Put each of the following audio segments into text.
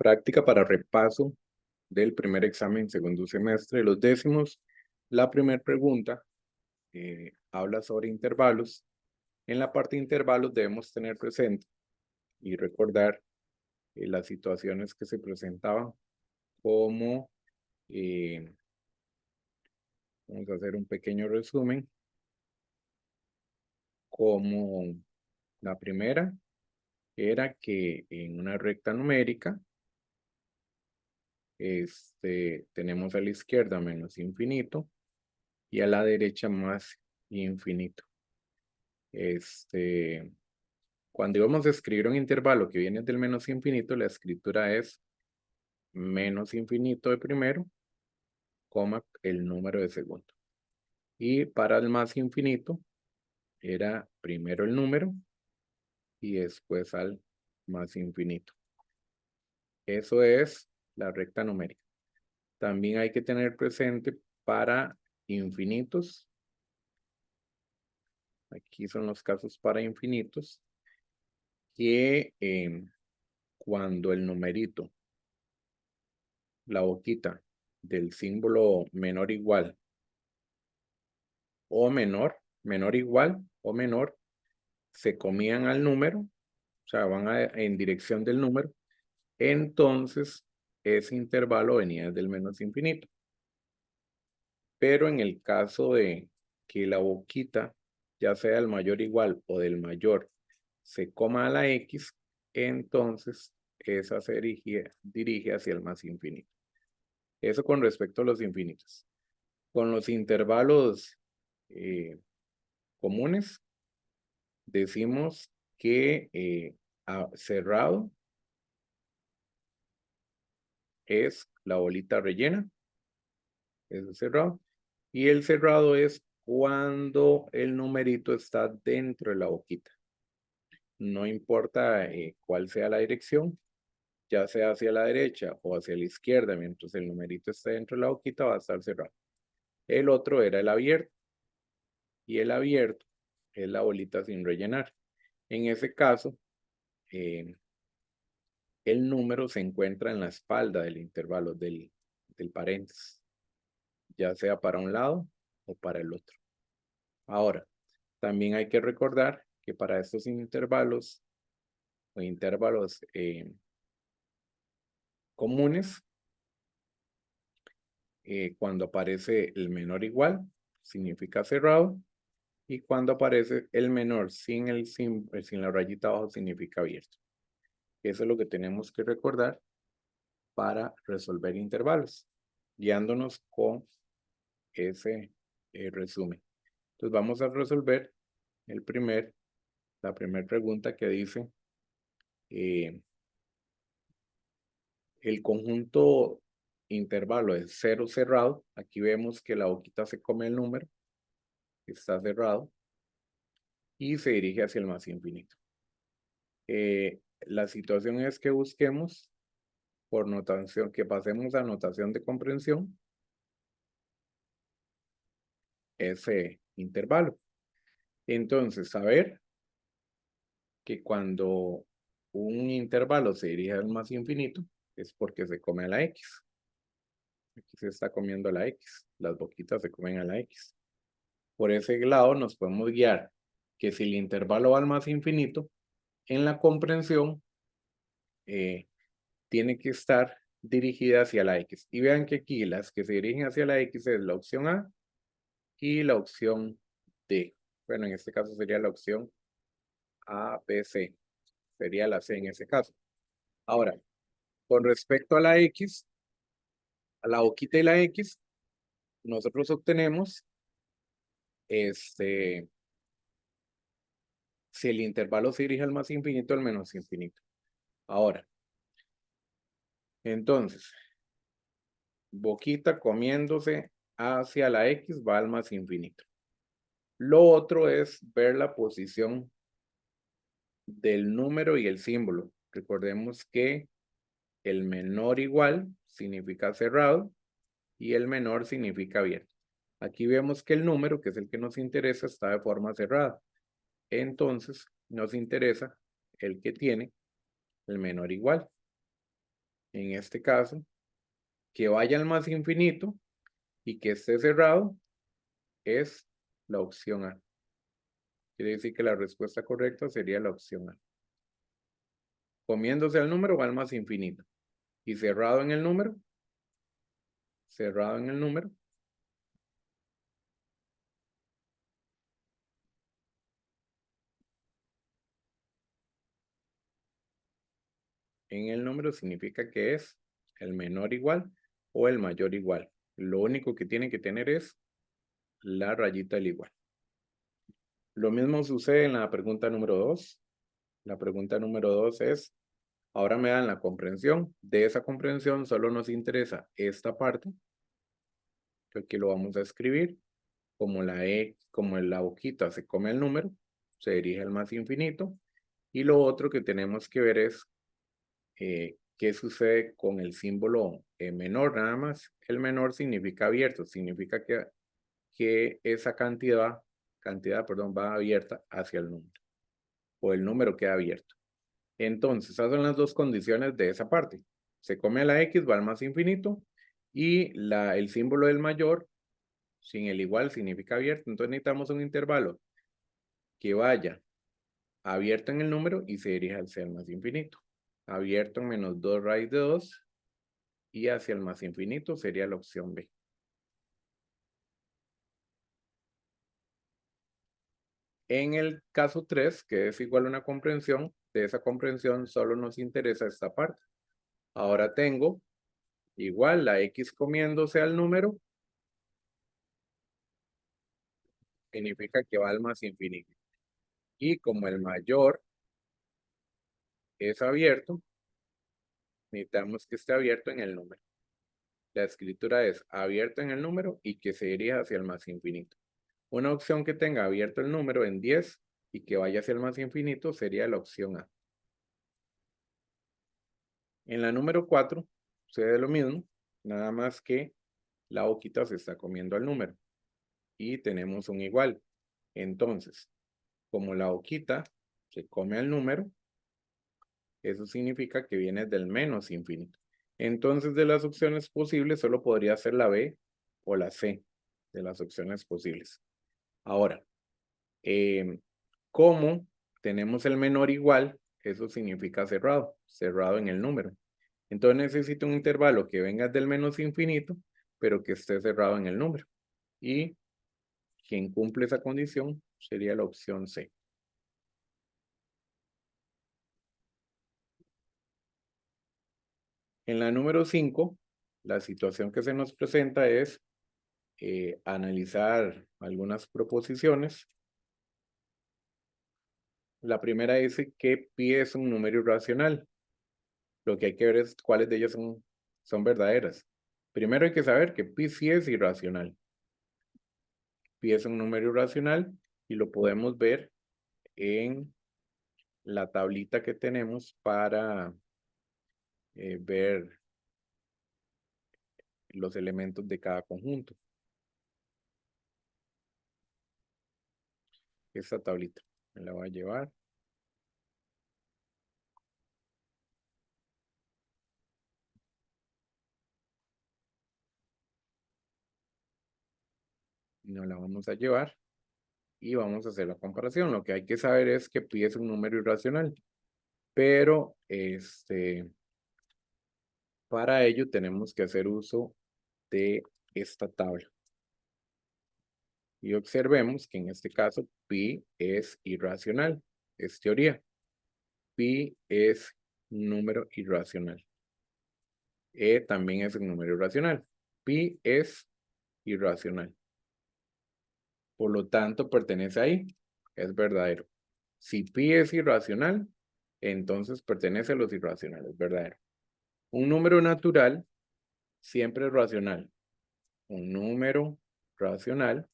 Práctica para repaso del primer examen segundo semestre de los décimos. La primera pregunta habla sobre intervalos. En la parte de intervalos debemos tener presente y recordar las situaciones que se presentaban como, eh, vamos a hacer un pequeño resumen, como la primera era que en una recta numérica tenemos a la izquierda menos infinito y a la derecha más infinito. Cuando íbamos a escribir un intervalo que viene del menos infinito, la escritura es menos infinito de primero, coma el número de segundo. Y para el más infinito, era primero el número y después al más infinito. Eso es la recta numérica. También hay que tener presente para infinitos. Aquí son los casos para infinitos. Que cuando el numerito, la boquita del símbolo menor igual o menor, menor igual o menor, se comían al número, o sea, van en dirección del número, entonces ese intervalo venía desde el menos infinito. Pero en el caso de que la boquita, ya sea del mayor igual o del mayor, se coma a la X, entonces esa se dirige hacia el más infinito. Eso con respecto a los infinitos. Con los intervalos comunes, decimos que cerrado es la bolita rellena, eso es cerrado, y el cerrado es cuando el numerito está dentro de la boquita. No importa cuál sea la dirección, ya sea hacia la derecha o hacia la izquierda, mientras el numerito esté dentro de la boquita va a estar cerrado. El otro era el abierto, y el abierto es la bolita sin rellenar. En ese caso, el número se encuentra en la espalda del intervalo del paréntesis, ya sea para un lado o para el otro. Ahora, también hay que recordar que para estos intervalos o intervalos comunes, cuando aparece el menor igual, significa cerrado, y cuando aparece el menor sin la rayita abajo, significa abierto. Eso es lo que tenemos que recordar para resolver intervalos, guiándonos con ese resumen. Entonces vamos a resolver la primera pregunta que dice el conjunto intervalo es cero cerrado. Aquí vemos que la boquita se come el número, está cerrado y se dirige hacia el más infinito. La situación es que busquemos por notación, que pasemos a notación de comprensión ese intervalo. Entonces, saber que cuando un intervalo se dirige al más infinito es porque se come a la X. Aquí se está comiendo la X. Las boquitas se comen a la X. Por ese lado nos podemos guiar que si el intervalo va al más infinito, en la comprensión tiene que estar dirigida hacia la X. Y vean que aquí las que se dirigen hacia la X es la opción A y la opción D. Bueno, en este caso sería la opción A, B, C. Sería la C en ese caso. Ahora, con respecto a la X, a la boquita y la X, nosotros obtenemos si el intervalo se dirige al más infinito, al menos infinito. Ahora, entonces, boquita comiéndose hacia la X va al más infinito. Lo otro es ver la posición del número y el símbolo. Recordemos que el menor igual significa cerrado y el menor significa abierto. Aquí vemos que el número, que es el que nos interesa, está de forma cerrada. Entonces, nos interesa el que tiene el menor igual. en este caso, que vaya al más infinito y que esté cerrado es la opción A. Quiere decir que la respuesta correcta sería la opción A. Comiéndose al número va al más infinito. Y cerrado en el número, significa que es el menor igual o el mayor igual. Lo único que tiene que tener es la rayita del igual. Lo mismo sucede en la pregunta número 2. La pregunta número 2 es, ahora me dan la comprensión. De esa comprensión solo nos interesa esta parte. Que aquí lo vamos a escribir. Como la boquita se come el número, se dirige al más infinito. Y lo otro que tenemos que ver es qué sucede con el símbolo menor, nada más. El menor significa abierto, significa que esa cantidad, va abierta hacia el número. O el número queda abierto. Entonces, esas son las dos condiciones de esa parte. Se come la X, va al más infinito. Y el símbolo del mayor, sin el igual, significa abierto. Entonces necesitamos un intervalo que vaya abierto en el número y se dirija hacia el más infinito. Abierto en menos 2 raíz de 2 y hacia el más infinito sería la opción B. En el caso 3, que es igual a una comprensión, de esa comprensión solo nos interesa esta parte. Ahora tengo igual la X comiéndose al número, significa que va al más infinito. Y como el mayor es abierto, necesitamos que esté abierto en el número. La escritura es abierto en el número y que se dirija hacia el más infinito. Una opción que tenga abierto el número en 10 y que vaya hacia el más infinito sería la opción A. En la número 4 sucede lo mismo, nada más que la boquita se está comiendo al número. Y tenemos un igual. Entonces, como la boquita se come al número, eso significa que viene del menos infinito. Entonces, de las opciones posibles, solo podría ser la B o la C de las opciones posibles. Ahora, como tenemos el menor igual, eso significa cerrado, cerrado en el número. Entonces necesito un intervalo que venga del menos infinito, pero que esté cerrado en el número. Y quien cumple esa condición sería la opción C. En la número 5, la situación que se nos presenta es analizar algunas proposiciones. La primera dice que pi es un número irracional. Lo que hay que ver es cuáles de ellas son verdaderas. Primero hay que saber que pi sí es irracional. Pi es un número irracional y lo podemos ver en la tablita que tenemos para ver los elementos de cada conjunto. Esta tablita me la voy a llevar. Nos la vamos a llevar y vamos a hacer la comparación. Lo que hay que saber es que pi es un número irracional, pero para ello tenemos que hacer uso de esta tabla. Y observemos que en este caso pi es irracional, es teoría. Pi es un número irracional. E también es un número irracional. Pi es irracional. Por lo tanto, pertenece ahí. Es verdadero. Si pi es irracional, entonces pertenece a los irracionales. Verdadero. Un número natural siempre es racional. Un número racional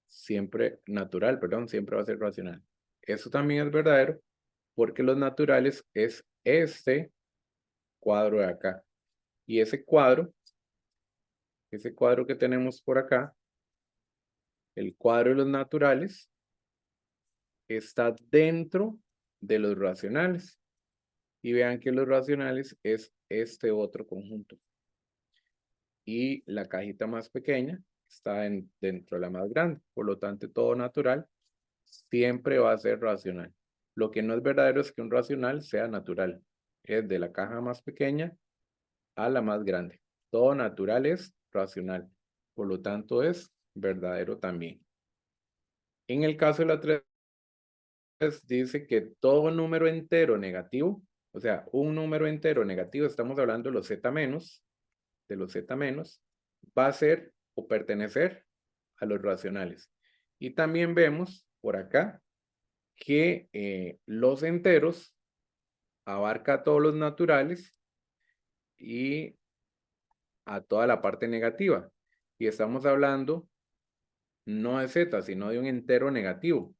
siempre va a ser racional. Eso también es verdadero porque los naturales es este cuadro de acá. Y ese cuadro que tenemos por acá, el cuadro de los naturales, está dentro de los racionales. Y vean que los racionales es este otro conjunto. Y la cajita más pequeña está dentro de la más grande. Por lo tanto, todo natural siempre va a ser racional. Lo que no es verdadero es que un racional sea natural. Es de la caja más pequeña a la más grande. Todo natural es racional. Por lo tanto, es verdadero también. En el caso de la 3, dice que todo número entero negativo, o sea, un número entero negativo, estamos hablando de los z menos, va a ser o pertenecer a los racionales. Y también vemos por acá que los enteros abarca a todos los naturales y a toda la parte negativa. Y estamos hablando no de z, sino de un entero negativo.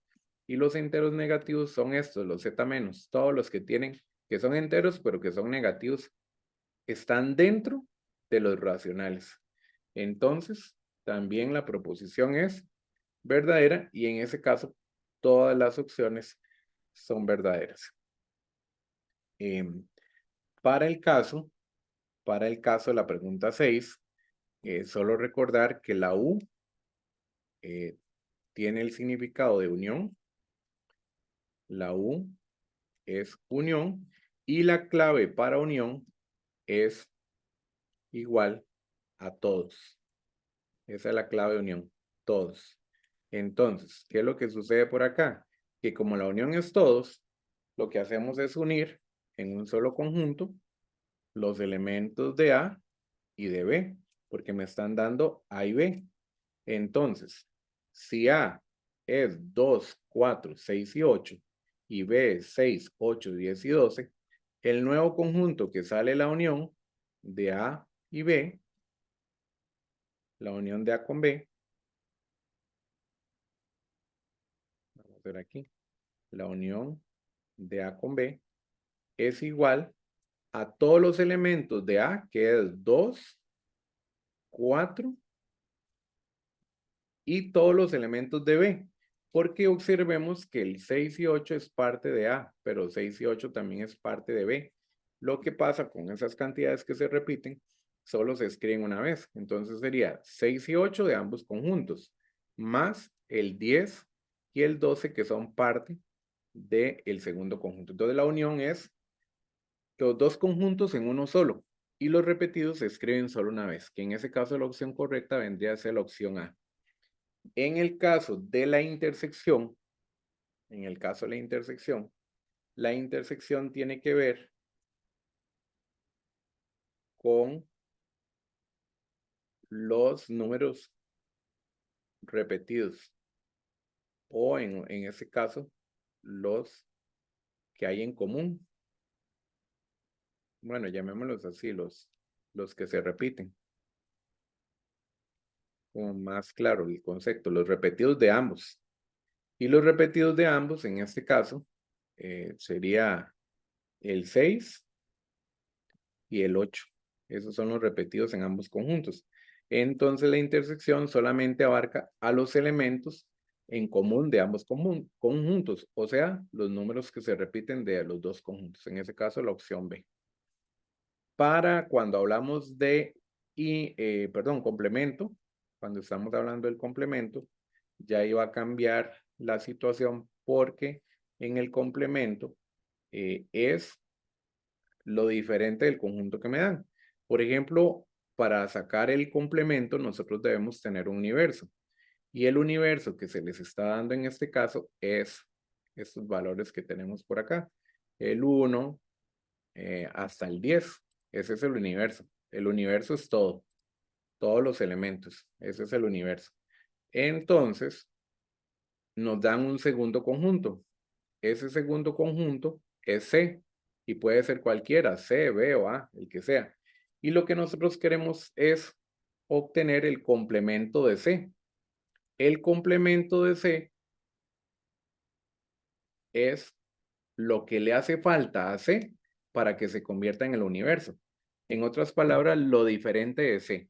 Y los enteros negativos son estos, los z menos, todos los que tienen, que son enteros, pero que son negativos, están dentro de los racionales. Entonces, también la proposición es verdadera y en ese caso, todas las opciones son verdaderas. Para el caso de la pregunta 6, solo recordar que la U tiene el significado de unión. La U es unión y la clave para unión es igual a todos. Esa es la clave de unión, todos. Entonces, ¿qué es lo que sucede por acá? Que como la unión es todos, lo que hacemos es unir en un solo conjunto los elementos de A y de B, porque me están dando A y B. Entonces, si A es 2, 4, 6 y 8 y B es 6, 8, 10 y 12, el nuevo conjunto que sale la unión de A y B, la unión de A con B, vamos a ver aquí, la unión de A con B es igual a todos los elementos de A, que es 2, 4 y todos los elementos de B, porque observemos que el 6 y 8 es parte de A, pero 6 y 8 también es parte de B. Lo que pasa con esas cantidades que se repiten, solo se escriben una vez. Entonces sería 6 y 8 de ambos conjuntos, más el 10 y el 12 que son parte del segundo conjunto. Entonces la unión es los dos conjuntos en uno solo y los repetidos se escriben solo una vez, que en ese caso la opción correcta vendría a ser la opción A. En el caso de la intersección, la intersección tiene que ver con los números repetidos o en ese caso los que hay en común. Bueno, llamémoslos así, los que se repiten. Como más claro el concepto, los repetidos de ambos. Y los repetidos de ambos, en este caso, sería el 6 y el 8. Esos son los repetidos en ambos conjuntos. Entonces la intersección solamente abarca a los elementos en común de ambos conjuntos, o sea, los números que se repiten de los dos conjuntos. En ese caso, la opción B. Para cuando hablamos de, complemento, cuando estamos hablando del complemento, ya iba a cambiar la situación porque en el complemento es lo diferente del conjunto que me dan. Por ejemplo, para sacar el complemento, nosotros debemos tener un universo. Y el universo que se les está dando en este caso es estos valores que tenemos por acá. El 1 hasta el 10. Ese es el universo. El universo es todo. Todos los elementos. Ese es el universo. Entonces, nos dan un segundo conjunto. Ese segundo conjunto es C. Y puede ser cualquiera, C, B o A, el que sea. Y lo que nosotros queremos es obtener el complemento de C. El complemento de C es lo que le hace falta a C para que se convierta en el universo. En otras palabras, lo diferente de C.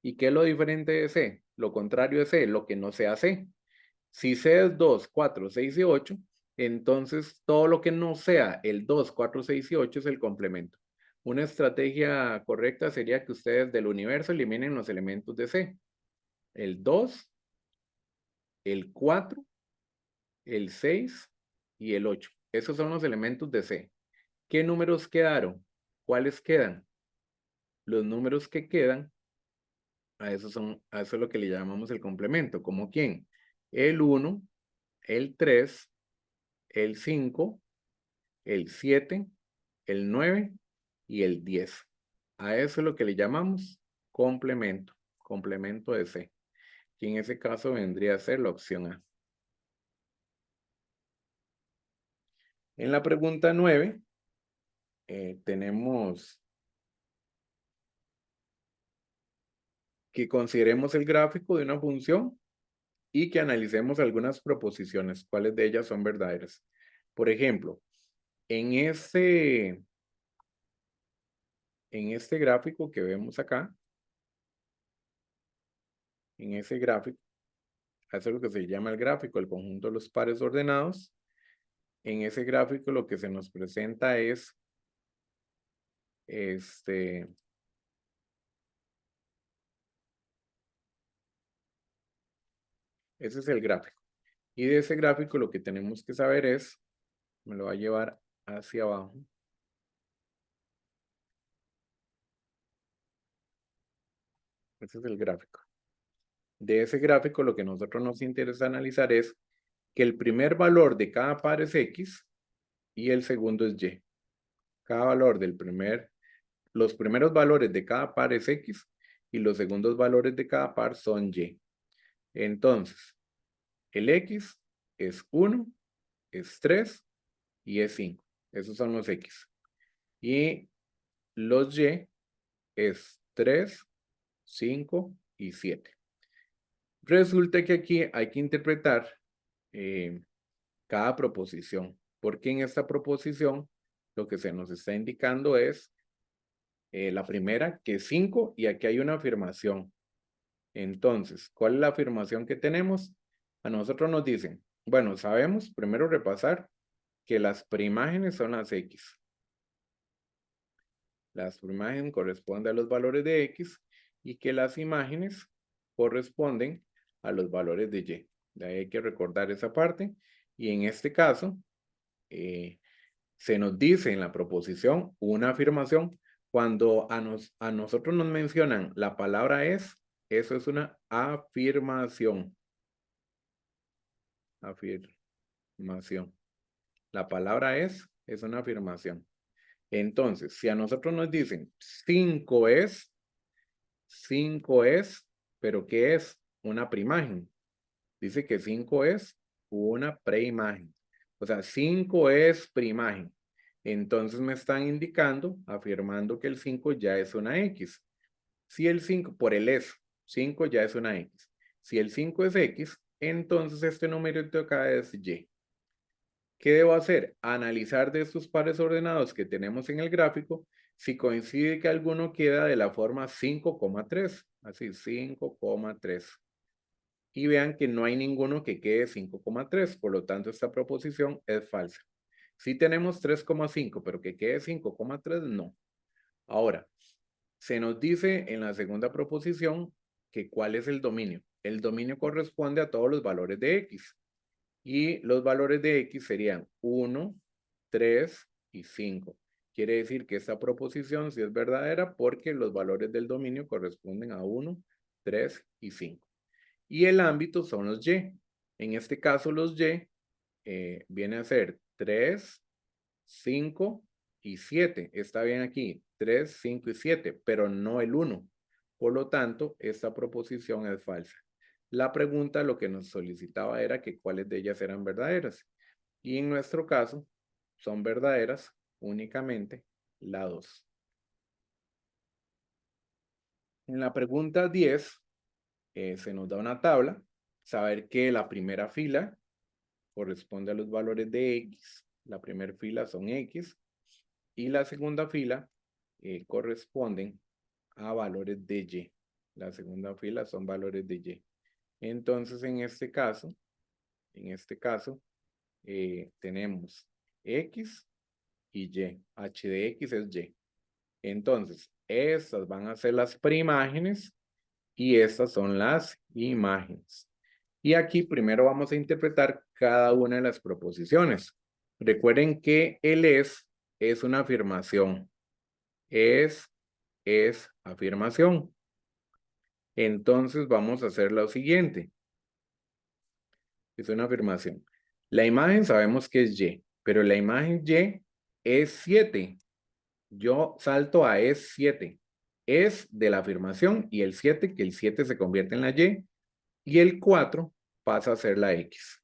¿Y qué es lo diferente de C? Lo contrario de C, lo que no sea C. Si C es 2, 4, 6 y 8, Entonces, todo lo que no sea el 2, 4, 6 y 8 es el complemento. Una estrategia correcta sería que ustedes del universo eliminen los elementos de C. El 2, el 4, el 6 y el 8. Esos son los elementos de C. ¿Qué números quedaron? ¿Cuáles quedan? Los números que quedan, a eso es lo que le llamamos el complemento. ¿Como quién? El 1, el 3, el 5, el 7, el 9 y el 10. A eso es lo que le llamamos complemento, complemento de C, que en ese caso vendría a ser la opción A. En la pregunta 9, tenemos que consideremos el gráfico de una función y que analicemos algunas proposiciones, cuáles de ellas son verdaderas. Por ejemplo, en este gráfico que vemos acá, en ese gráfico, eso es lo que se llama el gráfico, el conjunto de los pares ordenados. En ese gráfico lo que se nos presenta es ese es el gráfico. Y de ese gráfico lo que tenemos que saber es, me lo va a llevar hacia abajo. Ese es el gráfico. De ese gráfico lo que a nosotros nos interesa analizar es que el primer valor de cada par es X y el segundo es Y. Cada valor los primeros valores de cada par es X y los segundos valores de cada par son Y. Entonces, el X es 1, es 3 y es 5. Esos son los X. Y los Y es 3, 5 y 7. Resulta que aquí hay que interpretar cada proposición, porque en esta proposición lo que se nos está indicando es la primera, que es 5, y aquí hay una afirmación. Entonces, ¿cuál es la afirmación que tenemos? A nosotros nos dicen, bueno, sabemos, primero repasar, que las preimágenes son las X. Las preimágenes corresponden a los valores de X y que las imágenes corresponden a los valores de Y. De ahí hay que recordar esa parte. Y en este caso, se nos dice en la proposición una afirmación. Cuando a nosotros nos mencionan la palabra es, eso es una afirmación. Afirmación. La palabra es una afirmación. Entonces, si a nosotros nos dicen 5 es, pero ¿qué es? Una preimagen. Dice que 5 es una preimagen. O sea, 5 es preimagen. Entonces me están indicando, afirmando que el 5 ya es una X. Si el 5, por el es, 5 ya es una X. Si el 5 es X, entonces este numerito acá es Y. ¿Qué debo hacer? Analizar de estos pares ordenados que tenemos en el gráfico si coincide que alguno queda de la forma 5,3. Así, 5,3. Y vean que no hay ninguno que quede 5,3. Por lo tanto, esta proposición es falsa. Si tenemos 3,5, pero que quede 5,3, no. Ahora, se nos dice en la segunda proposición que ¿cuál es el dominio? El dominio corresponde a todos los valores de X. Y los valores de X serían 1, 3 y 5. Quiere decir que esta proposición sí es verdadera porque los valores del dominio corresponden a 1, 3 y 5. Y el ámbito son los Y. En este caso los Y viene a ser 3, 5 y 7. Está bien aquí, 3, 5 y 7, pero no el 1. Por lo tanto, esta proposición es falsa. La pregunta lo que nos solicitaba era que cuáles de ellas eran verdaderas. Y en nuestro caso, son verdaderas únicamente la 2. En la pregunta 10, se nos da una tabla, saber que la primera fila corresponde a los valores de X, la primera fila son X, y la segunda fila corresponden a valores de Y. La segunda fila son valores de Y. Entonces, en este caso, tenemos X y Y. H de X es Y. Entonces, estas van a ser las preimágenes y estas son las imágenes. Y aquí primero vamos a interpretar cada una de las proposiciones. Recuerden que el es una afirmación. Es afirmación. Entonces vamos a hacer lo siguiente. Es una afirmación. La imagen sabemos que es Y, pero la imagen Y es 7. Yo salto a es 7. Es de la afirmación y el 7, que el 7 se convierte en la Y el 4 pasa a ser la X.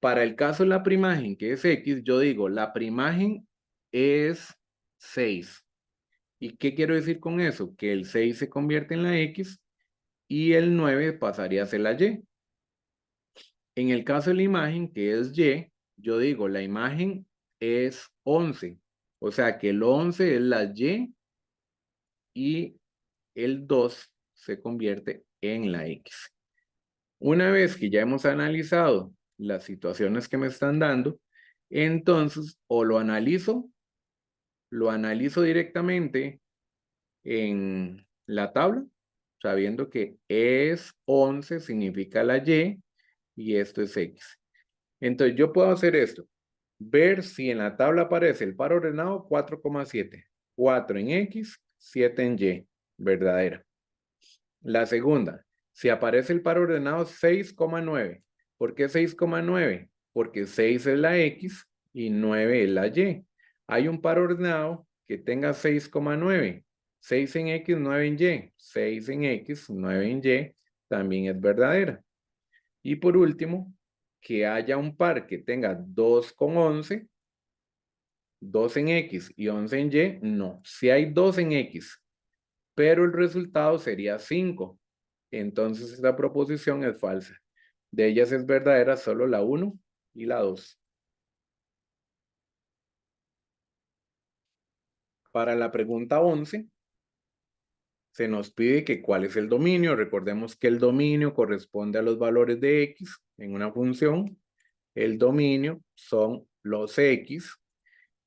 Para el caso de la primagen, que es X, yo digo, la primagen es 6. ¿Y qué quiero decir con eso? Que el 6 se convierte en la X y el 9 pasaría a ser la Y. En el caso de la imagen, que es Y, yo digo, la imagen es 11. O sea que el 11 es la Y el 2 se convierte en la X. Una vez que ya hemos analizado las situaciones que me están dando, entonces o lo analizo directamente en la tabla, sabiendo que es 11 significa la y esto es X. Entonces yo puedo hacer esto, ver si en la tabla aparece el par ordenado 4,7, 4 en X, 7 en Y, verdadera. La segunda, si aparece el par ordenado 6,9. ¿Por qué 6,9? Porque 6 es la X y 9 es la Y. Hay un par ordenado que tenga 6,9. 6 en X, 9 en Y. 6 en X, 9 en Y también es verdadera. Y por último, que haya un par que tenga 2,11. 2 en X y 11 en Y, no. Si hay 2 en X, pero el resultado sería 5. Entonces esta proposición es falsa. De ellas es verdadera solo la 1 y la 2. Para la pregunta 11, se nos pide que cuál es el dominio. Recordemos que el dominio corresponde a los valores de X en una función. El dominio son los X.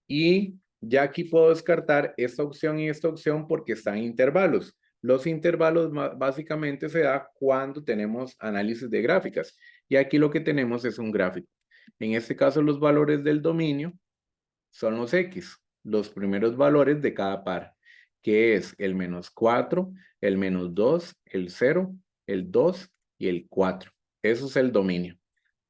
Y ya aquí puedo descartar esta opción y esta opción porque están intervalos. Los intervalos básicamente se da cuando tenemos análisis de gráficas. Y aquí lo que tenemos es un gráfico. En este caso, los valores del dominio son los X, los primeros valores de cada par, que es el -4, el -2, el 0, el 2 y el 4. Eso es el dominio.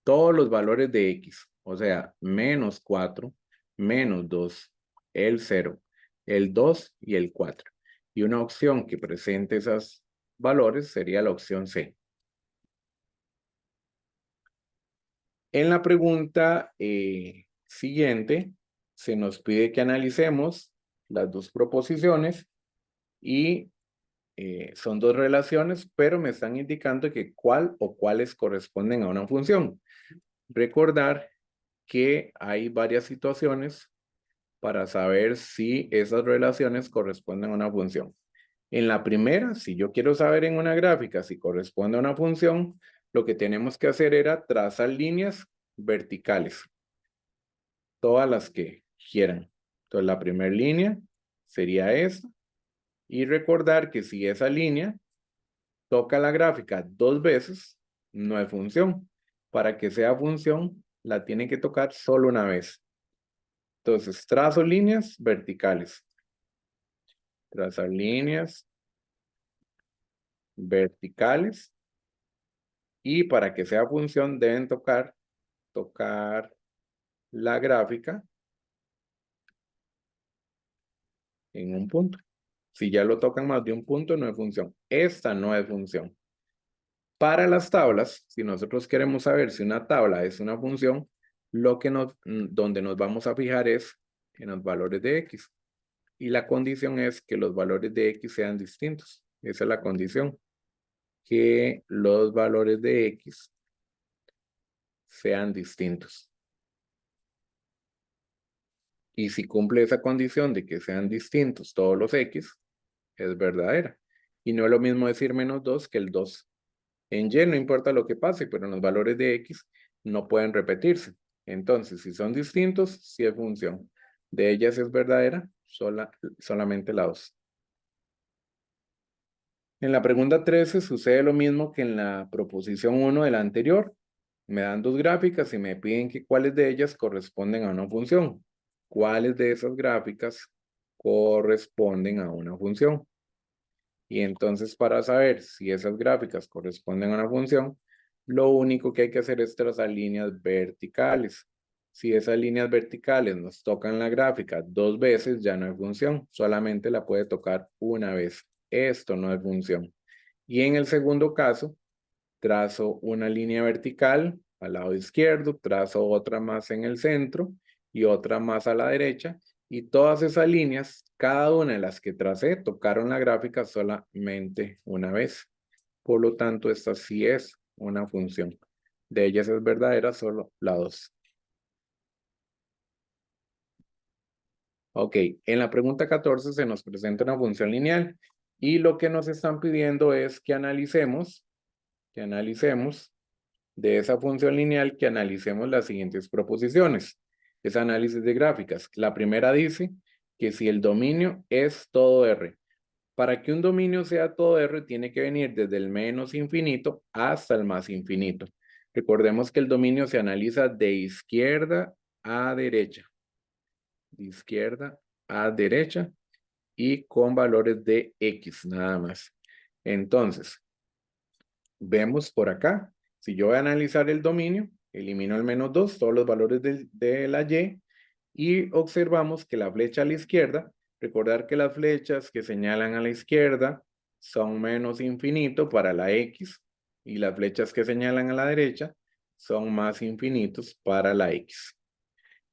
Todos los valores de X, o sea, -4, -2, el 0, el 2 y el 4. Y una opción que presente esos valores sería la opción C. En la pregunta siguiente, se nos pide que analicemos las dos proposiciones y son dos relaciones, pero me están indicando que cuál o cuáles corresponden a una función. Recordar que hay varias situaciones para saber si esas relaciones corresponden a una función. En la primera, si yo quiero saber en una gráfica si corresponde a una función, lo que tenemos que hacer era trazar líneas verticales, todas las que quieran. Entonces, la primera línea sería esta. Y recordar que si esa línea toca la gráfica 2 veces, no es función. Para que sea función, la tiene que tocar solo una vez. Entonces, trazo líneas verticales. Trazar líneas verticales. Y para que sea función, deben tocar la gráfica en un punto. Si ya lo tocan más de un punto, no es función. Esta no es función. Para las tablas, si nosotros queremos saber si una tabla es una función, donde nos vamos a fijar es en los valores de X. Y la condición es que los valores de X sean distintos. Esa es la condición. Que los valores de X sean distintos. Y si cumple esa condición de que sean distintos todos los X, es verdadera. Y no es lo mismo decir -2 que el 2. En Y no importa lo que pase, pero en los valores de X no pueden repetirse. Entonces, si son distintos, sí es función. De ellas es verdadera, solamente la 2. En la pregunta 13 sucede lo mismo que en la proposición 1 de la anterior. Me dan dos gráficas y me piden que cuáles de ellas corresponden a una función. ¿Cuáles de esas gráficas corresponden a una función? Y entonces, para saber si esas gráficas corresponden a una función, lo único que hay que hacer es trazar líneas verticales. Si esas líneas verticales nos tocan la gráfica 2 veces, ya no es función. Solamente la puede tocar una vez. Esto no es función. Y en el segundo caso, trazo una línea vertical al lado izquierdo, trazo otra más en el centro y otra más a la derecha. Y todas esas líneas, cada una de las que tracé, tocaron la gráfica solamente una vez. Por lo tanto, esta sí es una función. De ellas es verdadera solo la 2. Ok, en la pregunta 14 se nos presenta una función lineal y lo que nos están pidiendo es que analicemos de esa función lineal, que analicemos las siguientes proposiciones. Es análisis de gráficas. La primera dice que si el dominio es todo R. Para que un dominio sea todo R, tiene que venir desde el menos infinito hasta el más infinito. Recordemos que el dominio se analiza de izquierda a derecha. De izquierda a derecha y con valores de X nada más. Entonces, vemos por acá, si yo voy a analizar el dominio, elimino el menos 2, todos los valores de la y observamos que la flecha a la izquierda, recordar que las flechas que señalan a la izquierda son menos infinito para la X y las flechas que señalan a la derecha son más infinitos para la X.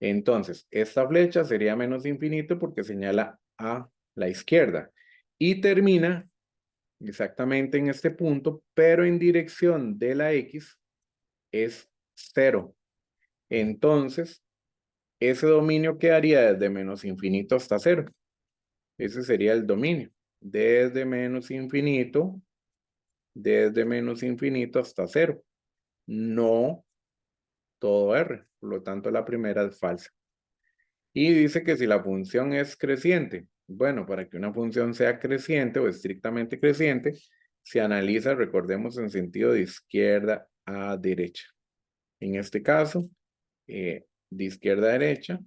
Entonces, esta flecha sería menos infinito porque señala a la izquierda y termina exactamente en este punto, pero en dirección de la X es 0. Entonces, ese dominio quedaría desde menos infinito hasta 0. Ese sería el dominio. Desde menos infinito hasta 0. No todo R. Por lo tanto, la primera es falsa. Y dice que si la función es creciente, bueno, para que una función sea creciente o estrictamente creciente, se analiza, recordemos, en sentido de izquierda a derecha. En este caso, de izquierda a derecha,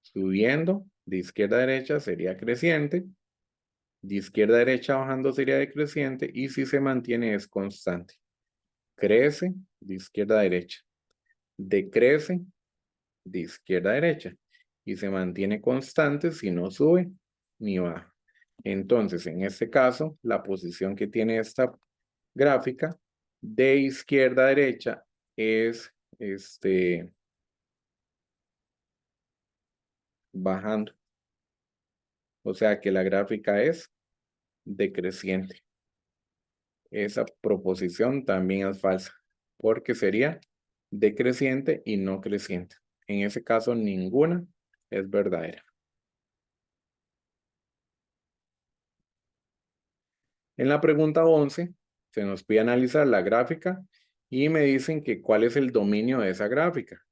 subiendo, de izquierda a derecha sería creciente, de izquierda a derecha bajando sería decreciente y si se mantiene es constante. Crece de izquierda a derecha, decrece de izquierda a derecha y se mantiene constante si no sube ni baja. Entonces, en este caso, la posición que tiene esta gráfica de izquierda a derecha es bajando. O sea que la gráfica es decreciente. Esa proposición también es falsa porque sería decreciente y no creciente. En ese caso, ninguna es verdadera. En la pregunta 11, se nos pide analizar la gráfica y me dicen que cuál es el dominio de esa gráfica.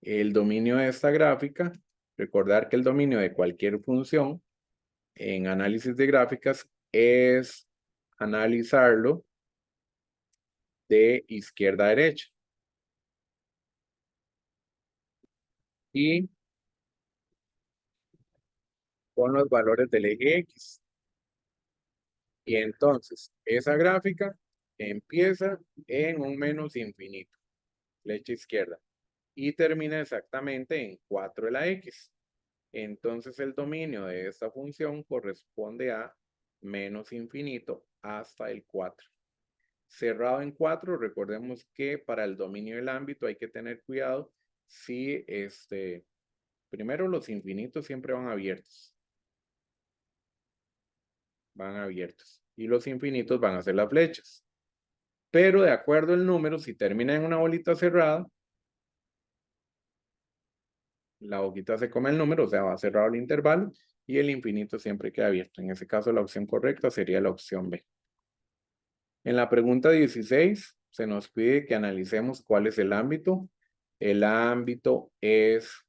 El dominio de esta gráfica, recordar que el dominio de cualquier función en análisis de gráficas es analizarlo de izquierda a derecha. Y con los valores del eje X. Y entonces, esa gráfica empieza en un menos infinito, flecha izquierda, y termina exactamente en 4 de la X. Entonces, el dominio de esta función corresponde a menos infinito hasta el 4. Cerrado en 4, recordemos que para el dominio del ámbito hay que tener cuidado si primero los infinitos siempre van abiertos. Van abiertos. Y los infinitos van a ser las flechas. Pero de acuerdo al número, si termina en una bolita cerrada, la boquita se come el número, o sea, va cerrado el intervalo y el infinito siempre queda abierto. En ese caso, la opción correcta sería la opción B. En la pregunta 16, se nos pide que analicemos cuál es el ámbito. El ámbito es,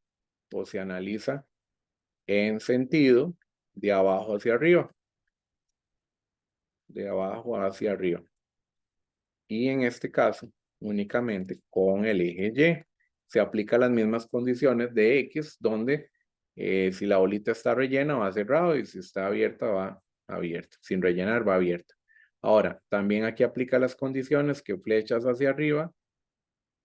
o se analiza en sentido de abajo hacia arriba. De abajo hacia arriba. Y en este caso, únicamente con el eje Y. Se aplican las mismas condiciones de X, donde si la bolita está rellena va cerrado y si está abierta va abierta. Sin rellenar va abierta. Ahora, también aquí aplica las condiciones que flechas hacia arriba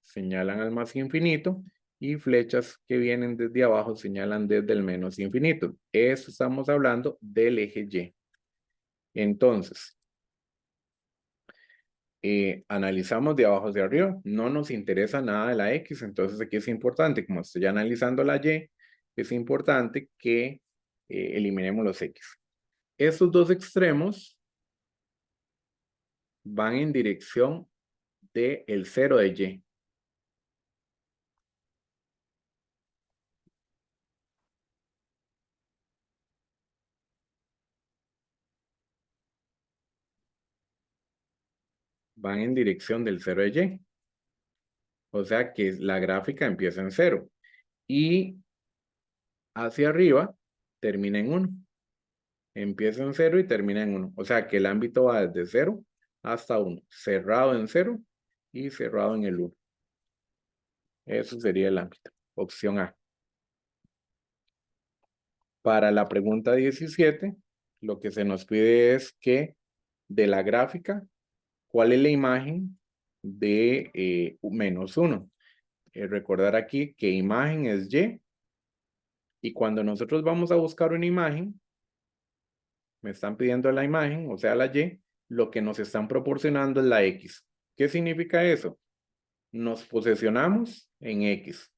señalan al más infinito y flechas que vienen desde abajo señalan desde el menos infinito. Eso estamos hablando del eje Y. Entonces, analizamos de abajo hacia arriba, no nos interesa nada de la X, entonces aquí es importante, como estoy analizando la Y, es importante que eliminemos los X. Estos dos extremos van en dirección del 0 de Y. Van en dirección del 0 de Y. O sea que la gráfica empieza en 0. Y hacia arriba termina en 1. Empieza en 0 y termina en 1. O sea que el ámbito va desde 0 hasta 1. Cerrado en 0 y cerrado en el 1. Eso sería el ámbito. Opción A. Para la pregunta 17, lo que se nos pide es que de la gráfica, ¿cuál es la imagen de menos 1? Recordar aquí que imagen es Y. Y cuando nosotros vamos a buscar una imagen, me están pidiendo la imagen, o sea, la Y, lo que nos están proporcionando es la X. ¿Qué significa eso? Nos posicionamos en X.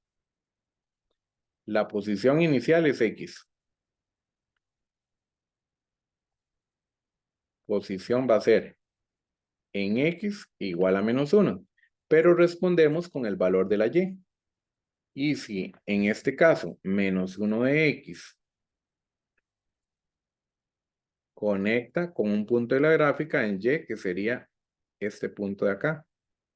La posición inicial es X. Posición va a ser en X igual a menos 1. Pero respondemos con el valor de la Y. Y si en este caso menos 1 de X conecta con un punto de la gráfica en Y, que sería este punto de acá.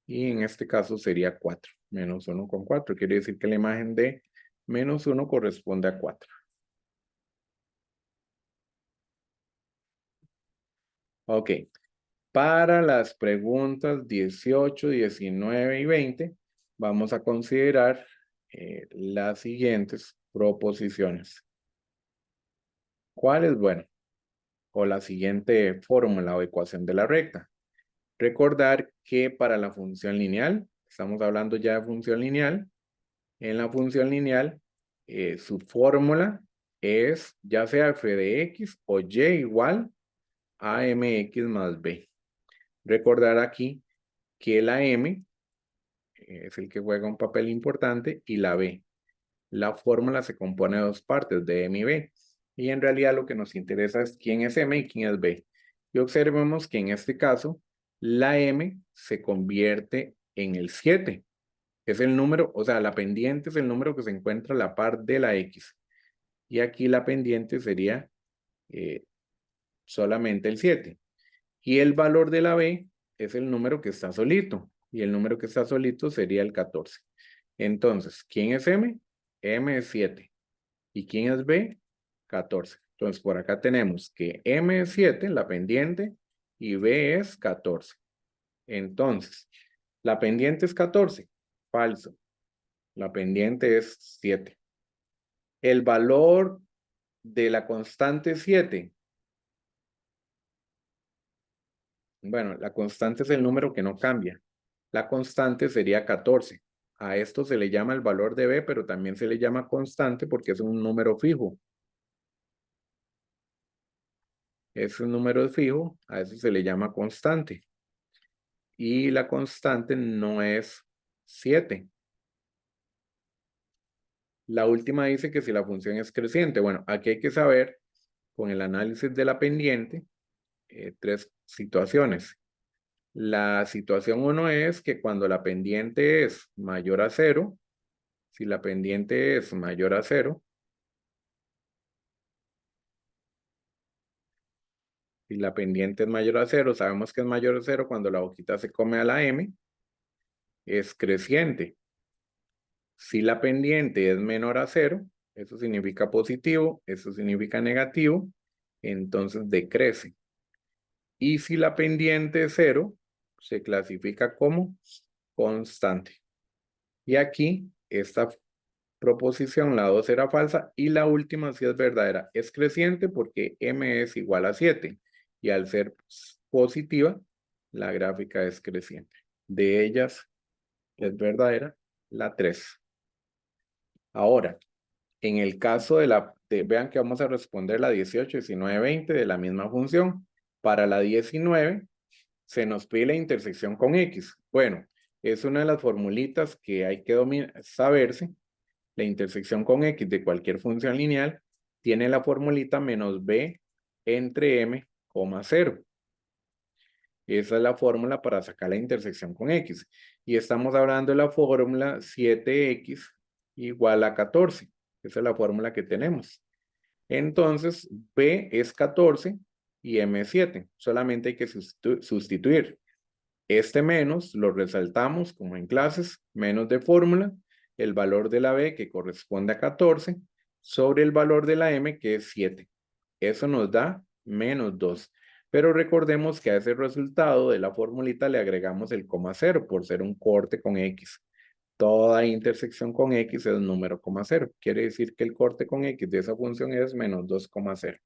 Y en este caso sería 4. Menos 1 con 4. Quiere decir que la imagen de menos 1 corresponde a 4. Ok. Para las preguntas 18, 19 y 20, vamos a considerar las siguientes proposiciones. ¿Cuál es? Bueno, o la siguiente fórmula o ecuación de la recta. Recordar que para la función lineal, estamos hablando ya de función lineal, en la función lineal, su fórmula es ya sea f de x o y igual a mx más b. Recordar aquí que la m es el que juega un papel importante y la b. La fórmula se compone de dos partes, de m y b. Y en realidad lo que nos interesa es quién es m y quién es b. Y observemos que en este caso, la m se convierte en el 7. Es el número, o sea, la pendiente es el número que se encuentra a la par de la X. Y aquí la pendiente sería solamente el 7. Y el valor de la B es el número que está solito. Y el número que está solito sería el 14. Entonces, ¿quién es M? M es 7. ¿Y quién es B? 14. Entonces, por acá tenemos que M es 7, la pendiente, y B es 14. Entonces, la pendiente es 14. Falso. La pendiente es 7. El valor de la constante 7. Bueno, la constante es el número que no cambia. La constante sería 14. A esto se le llama el valor de B, pero también se le llama constante porque es un número fijo. Es un número fijo, a eso se le llama constante. Y la constante no es 7. La última dice que si la función es creciente. Bueno, aquí hay que saber, con el análisis de la pendiente, tres situaciones. La situación 1 es que cuando la pendiente es mayor a 0, si la pendiente es mayor a 0, si la pendiente es mayor a 0, sabemos que es mayor a 0 cuando la hojita se come a la M, es creciente. Si la pendiente es menor a 0, eso significa positivo, eso significa negativo, entonces decrece. Y si la pendiente es 0, se clasifica como constante. Y aquí, esta proposición, la 2 era falsa, y la última sí es verdadera. Es creciente porque m es igual a 7, y al ser positiva, la gráfica es creciente. De ellas, es verdadera la 3. Ahora, en el caso vean que vamos a responder la 18, 19, 20 de la misma función. Para la 19, se nos pide la intersección con X. Bueno, es una de las formulitas que hay que saberse. La intersección con X de cualquier función lineal tiene la formulita menos b entre m, 0. Esa es la fórmula para sacar la intersección con X. Y estamos hablando de la fórmula 7X igual a 14. Esa es la fórmula que tenemos. Entonces, B es 14 y M es 7. Solamente hay que sustituir. Este menos lo resaltamos como en clases, menos de fórmula, el valor de la B que corresponde a 14 sobre el valor de la M que es 7. Eso nos da menos 2. Pero recordemos que a ese resultado de la formulita le agregamos el coma 0 por ser un corte con X. Toda intersección con X es número coma 0. Quiere decir que el corte con X de esa función es menos 2,0.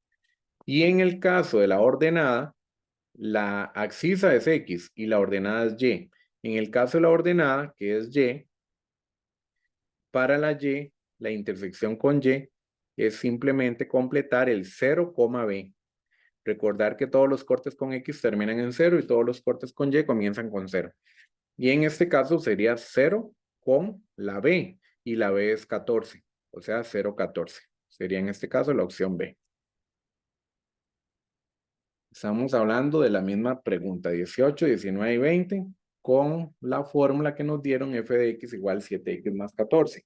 Y en el caso de la ordenada, la abscisa es X y la ordenada es Y. En el caso de la ordenada, que es Y, para la Y, la intersección con Y es simplemente completar el 0, B. Recordar que todos los cortes con X terminan en 0 y todos los cortes con Y comienzan con 0. Y en este caso sería 0 con la B. Y la B es 14. O sea, 0, 14. Sería en este caso la opción B. Estamos hablando de la misma pregunta, 18, 19 y 20, con la fórmula que nos dieron f de x igual 7x más 14.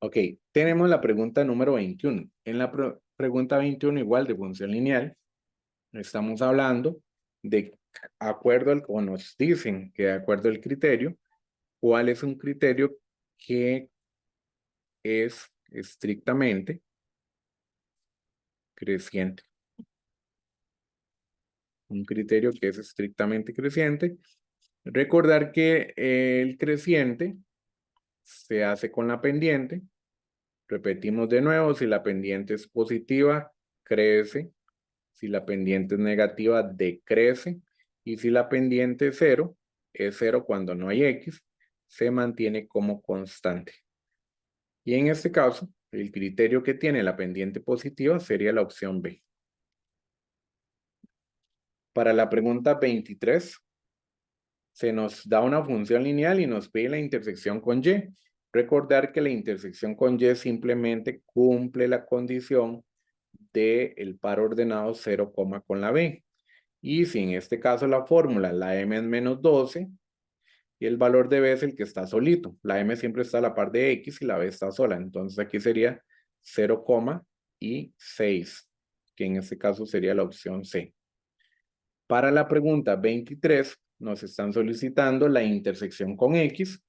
Ok, tenemos la pregunta número 21. En la pregunta 21, igual de función lineal, estamos hablando de acuerdo o nos dicen que de acuerdo al criterio, ¿cuál es un criterio que es estrictamente creciente? Un criterio que es estrictamente creciente. Recordar que el creciente se hace con la pendiente. Repetimos de nuevo, si la pendiente es positiva, crece. Si la pendiente es negativa, decrece. Y si la pendiente es 0, es 0 cuando no hay X, se mantiene como constante. Y en este caso, el criterio que tiene la pendiente positiva sería la opción B. Para la pregunta 23, se nos da una función lineal y nos pide la intersección con Y. Recordar que la intersección con Y simplemente cumple la condición del par ordenado 0, con la B. Y si en este caso la fórmula, la M es menos 12, y el valor de B es el que está solito. La M siempre está a la par de X y la B está sola. Entonces aquí sería 0, y 6, que en este caso sería la opción C. Para la pregunta 23, nos están solicitando la intersección con X.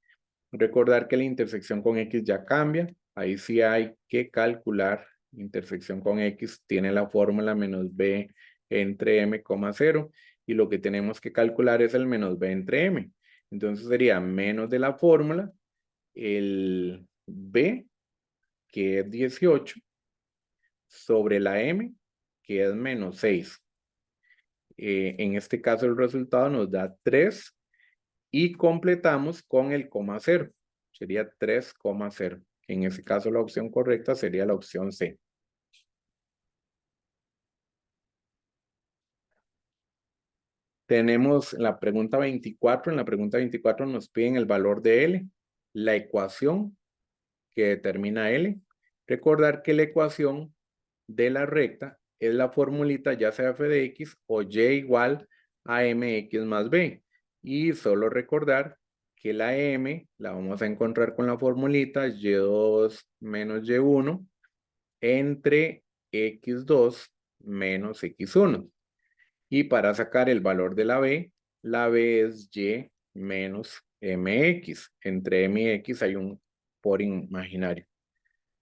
Recordar que la intersección con X ya cambia. Ahí sí hay que calcular. Intersección con X tiene la fórmula menos B entre M, 0. Y lo que tenemos que calcular es el menos B entre M. Entonces sería menos de la fórmula, el B, que es 18, sobre la M, que es menos 6. En este caso el resultado nos da 3 y completamos con el coma 0. Sería 3,0. En este caso la opción correcta sería la opción C. Tenemos la pregunta 24. En la pregunta 24 nos piden el valor de L, la ecuación que determina L. Recordar que la ecuación de la recta es la formulita ya sea f de x o y igual a mx más b. Y solo recordar que la m la vamos a encontrar con la formulita y2 menos y1 entre x2 menos x1. Y para sacar el valor de la b es y menos mx. Entre m y x hay un por imaginario.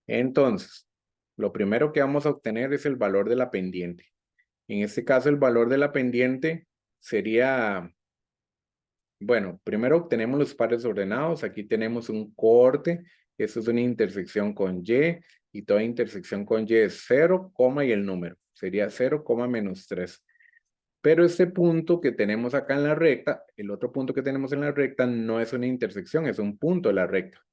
Entonces, lo primero que vamos a obtener es el valor de la pendiente. En este caso, el valor de la pendiente sería, bueno, primero obtenemos los pares ordenados. Aquí tenemos un corte. Esto es una intersección con y toda intersección con y es 0, y el número. Sería 0, menos 3. Pero este punto que tenemos acá en la recta, el otro punto que tenemos en la recta no es una intersección, es un punto de la recta.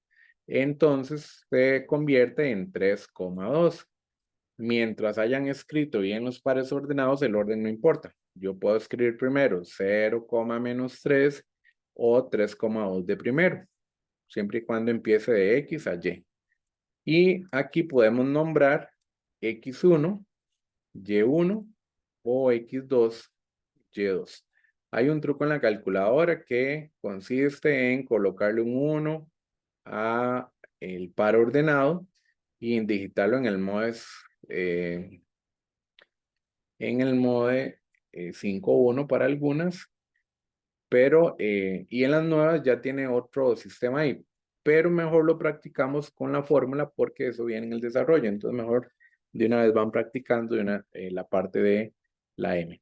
Entonces se convierte en 3,2. Mientras hayan escrito bien los pares ordenados, el orden no importa. Yo puedo escribir primero 0, menos 3 o 3,2 de primero, siempre y cuando empiece de X a Y. Y aquí podemos nombrar X1, Y1 o X2, Y2. Hay un truco en la calculadora que consiste en colocarle un 1 a el par ordenado y en digitarlo en el MODES, en el MODE 5.1 para algunas, pero y en las nuevas ya tiene otro sistema ahí, pero mejor lo practicamos con la fórmula porque eso viene en el desarrollo, entonces mejor de una vez van practicando la parte de la M.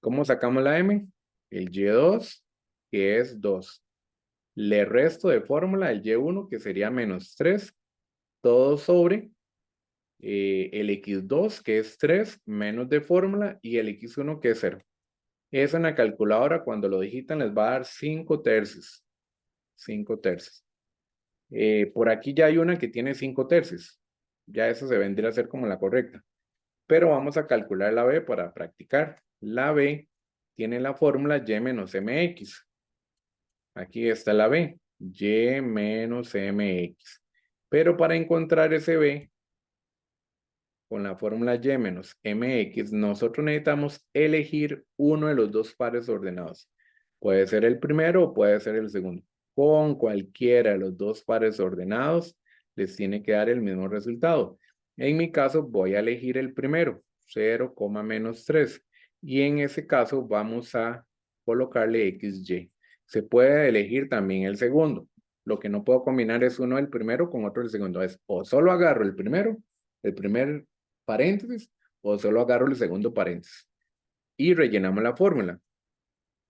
¿Cómo sacamos la M? El Y2, que es 2. Le resto de fórmula el Y1, que sería menos 3, todo sobre el X2, que es 3, menos de fórmula, y el X1, que es 0. Eso en la calculadora, cuando lo digitan, les va a dar 5 tercios. 5 tercios. Por aquí ya hay una que tiene 5 tercios. Ya eso se vendría a ser como la correcta. Pero vamos a calcular la B para practicar. La B tiene la fórmula y menos mx. Aquí está la B. Y menos mx. Pero para encontrar ese B, con la fórmula y menos mx, nosotros necesitamos elegir uno de los dos pares ordenados. Puede ser el primero o puede ser el segundo. Con cualquiera de los dos pares ordenados, les tiene que dar el mismo resultado. En mi caso, voy a elegir el primero, 0, menos 3. Y en ese caso, vamos a colocarle XY. Se puede elegir también el segundo. Lo que no puedo combinar es uno del primero con otro del segundo. Es o solo agarro el primero, el primer paréntesis, o solo agarro el segundo paréntesis. Y rellenamos la fórmula.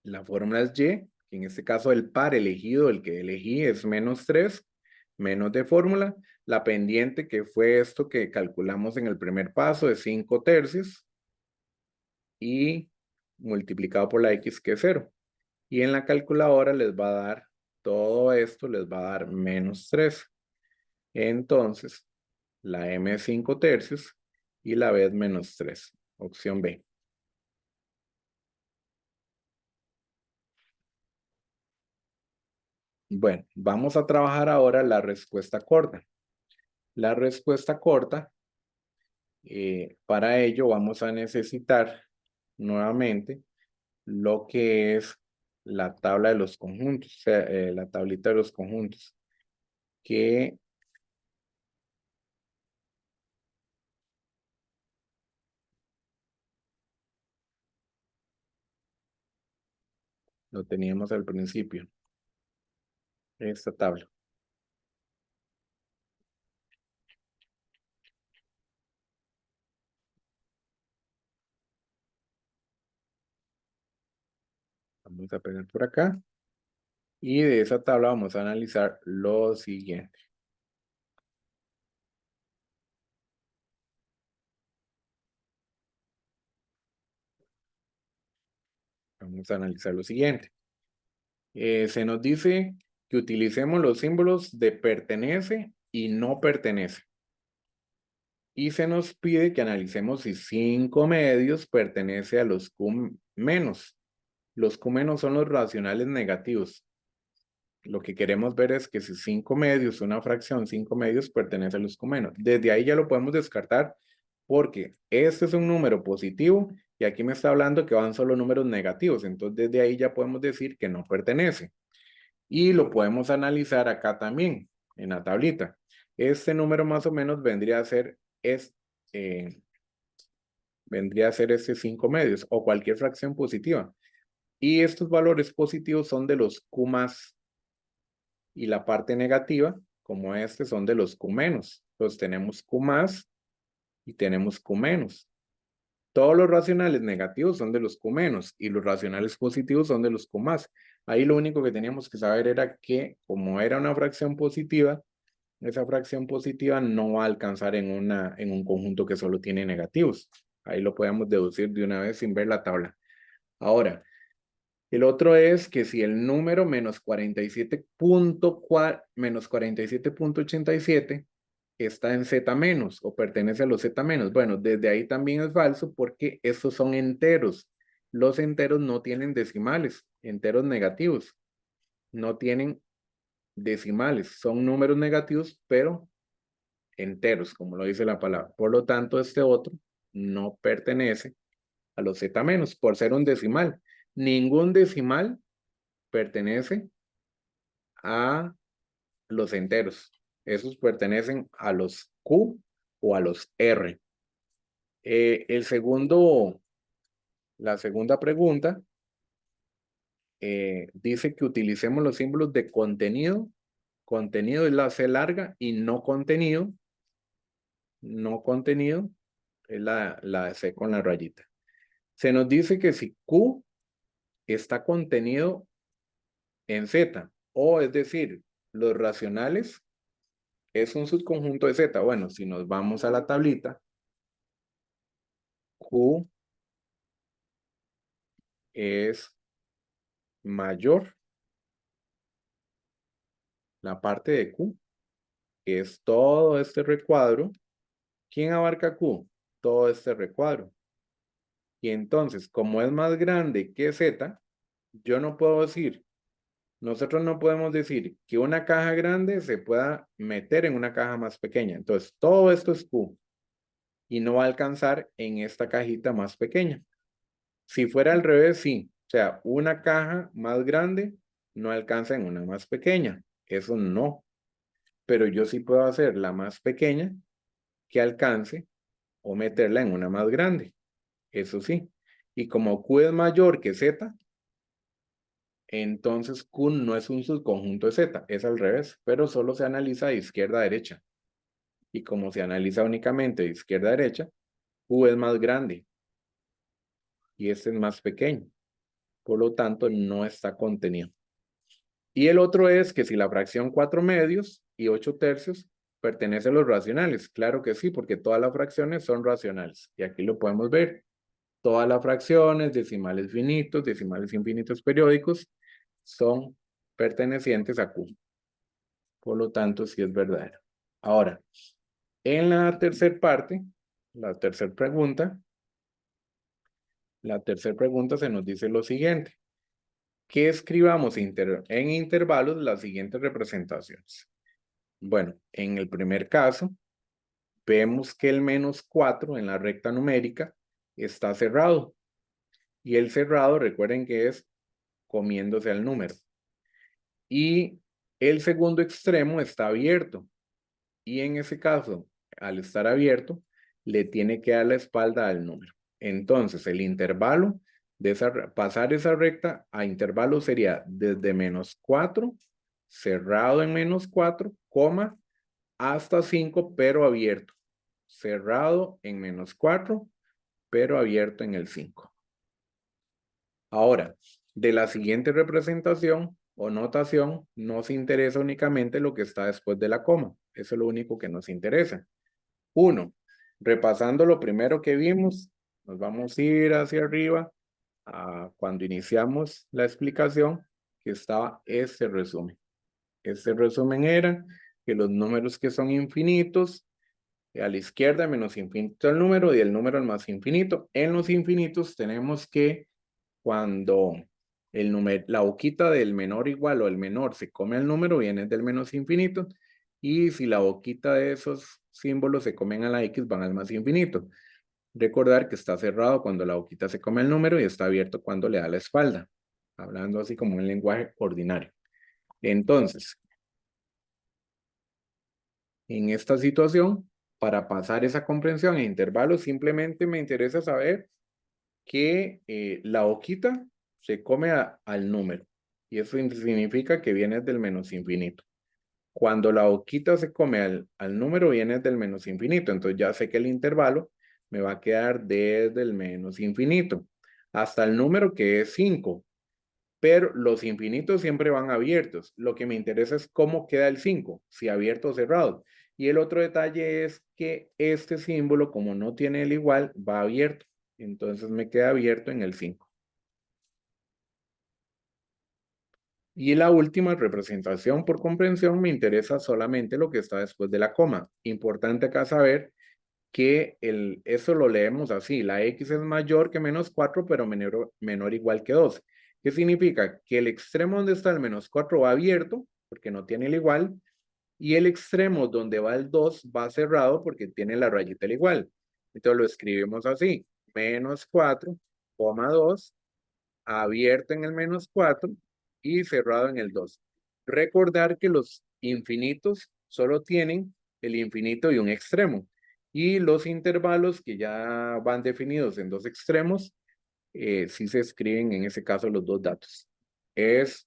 La fórmula es y, que en este caso el par elegido, el que elegí es menos 3, menos de fórmula. La pendiente, que fue esto que calculamos en el primer paso, es 5 tercios. Y multiplicado por la x, que es 0. Y en la calculadora les va a dar, todo esto les va a dar menos 3. Entonces, la m es 5 tercios y la b es menos 3. Opción B. Bueno, vamos a trabajar ahora la respuesta corta. La respuesta corta, para ello vamos a necesitar nuevamente lo que es la tabla de los conjuntos, o sea, la tablita de los conjuntos, que lo teníamos al principio, esta tabla. Vamos a pegar por acá. Y de esa tabla vamos a analizar lo siguiente. Vamos a analizar lo siguiente. Se nos dice que utilicemos los símbolos de pertenece y no pertenece. Y se nos pide que analicemos si 5 medios pertenece a los Q menos. Los Q menos son los racionales negativos. Lo que queremos ver es que si 5 medios, una fracción 5 medios, pertenece a los Q menos. Desde ahí ya lo podemos descartar porque este es un número positivo y aquí me está hablando que van solo números negativos. Entonces desde ahí ya podemos decir que no pertenece. Y lo podemos analizar acá también, en la tablita. Este número más o menos vendría a ser este 5 medios o cualquier fracción positiva. Y estos valores positivos son de los Q más y la parte negativa, como este, son de los Q menos. Entonces tenemos Q más y tenemos Q menos. Todos los racionales negativos son de los Q menos y los racionales positivos son de los Q más. Ahí lo único que teníamos que saber era que como era una fracción positiva, esa fracción positiva no va a alcanzar en un conjunto que solo tiene negativos. Ahí lo podemos deducir de una vez sin ver la tabla. Ahora, el otro es que si el número menos 47.87 está en Z menos o pertenece a los Z menos. Bueno, desde ahí también es falso porque estos son enteros. Los enteros no tienen decimales, enteros negativos. No tienen decimales, son números negativos, pero enteros, como lo dice la palabra. Por lo tanto, este otro no pertenece a los Z menos por ser un decimal. Ningún decimal pertenece a los enteros. Esos pertenecen a los Q o a los R. La segunda pregunta dice que utilicemos los símbolos de contenido. Contenido es la C larga y no contenido. No contenido es la C con la rayita. Se nos dice que si Q está contenido en Z, o es decir, los racionales es un subconjunto de Z. Bueno, si nos vamos a la tablita, Q es mayor, la parte de Q, que es todo este recuadro. ¿Quién abarca Q? Todo este recuadro. Y entonces, como es más grande que Z, yo no puedo decir, nosotros no podemos decir que una caja grande se pueda meter en una caja más pequeña. Entonces, todo esto es Q y no va a alcanzar en esta cajita más pequeña. Si fuera al revés, sí. O sea, una caja más grande no alcanza en una más pequeña. Eso no. Pero yo sí puedo hacer la más pequeña que alcance o meterla en una más grande. Eso sí. Y como Q es mayor que Z, entonces Q no es un subconjunto de Z, es al revés, pero solo se analiza de izquierda a derecha. Y como se analiza únicamente de izquierda a derecha, Q es más grande y este es más pequeño. Por lo tanto, no está contenido. Y el otro es que si la fracción 4 medios y 8 tercios pertenece a los racionales. Claro que sí, porque todas las fracciones son racionales. Y aquí lo podemos ver. Todas las fracciones, decimales infinitos periódicos, son pertenecientes a Q. Por lo tanto, sí es verdadero. Ahora, en la tercera parte, la tercera pregunta se nos dice lo siguiente. Que escribamos en intervalos las siguientes representaciones. Bueno, en el primer caso, vemos que el -4 en la recta numérica está cerrado. Y el cerrado, recuerden que es comiéndose al número. Y el segundo extremo está abierto. Y en ese caso, al estar abierto, le tiene que dar la espalda al número. Entonces, el intervalo de pasar esa recta a intervalo sería desde -4, cerrado en -4, coma, hasta 5, pero abierto. Cerrado en -4, pero abierto en el 5. Ahora, de la siguiente representación o notación, nos interesa únicamente lo que está después de la coma. Eso es lo único que nos interesa. 1. Repasando lo primero que vimos, nos vamos a ir hacia arriba a cuando iniciamos la explicación, que estaba este resumen. Este resumen era que los números que son infinitos, a la izquierda menos infinito el número y el número al más infinito. En los infinitos tenemos que cuando la boquita del menor igual o el menor se come el número, viene del menos infinito. Y si la boquita de esos símbolos se comen a la X, van al más infinito. Recordar que está cerrado cuando la boquita se come el número y está abierto cuando le da la espalda. Hablando así como un lenguaje ordinario. Entonces, en esta situación, para pasar esa comprensión en intervalos, simplemente me interesa saber que la hojita se come al número. Y eso significa que viene del menos infinito. Cuando la hojita se come al número, viene del menos infinito. Entonces ya sé que el intervalo me va a quedar desde el menos infinito hasta el número que es 5. Pero los infinitos siempre van abiertos. Lo que me interesa es cómo queda el 5, si abierto o cerrado. Y el otro detalle es que este símbolo, como no tiene el igual, va abierto. Entonces me queda abierto en el 5. Y la última representación por comprensión me interesa solamente lo que está después de la coma. Importante acá saber que eso lo leemos así. La x es mayor que menos 4, pero menor igual que 2. ¿Qué significa? Que el extremo donde está el menos 4 va abierto, porque no tiene el igual, y el extremo donde va el 2 va cerrado porque tiene la rayita el igual. Entonces lo escribimos así. Menos 4, 2, abierto en el menos 4 y cerrado en el 2. Recordar que los infinitos solo tienen el infinito y un extremo. Y los intervalos que ya van definidos en dos extremos, sí se escriben en ese caso los dos datos. Es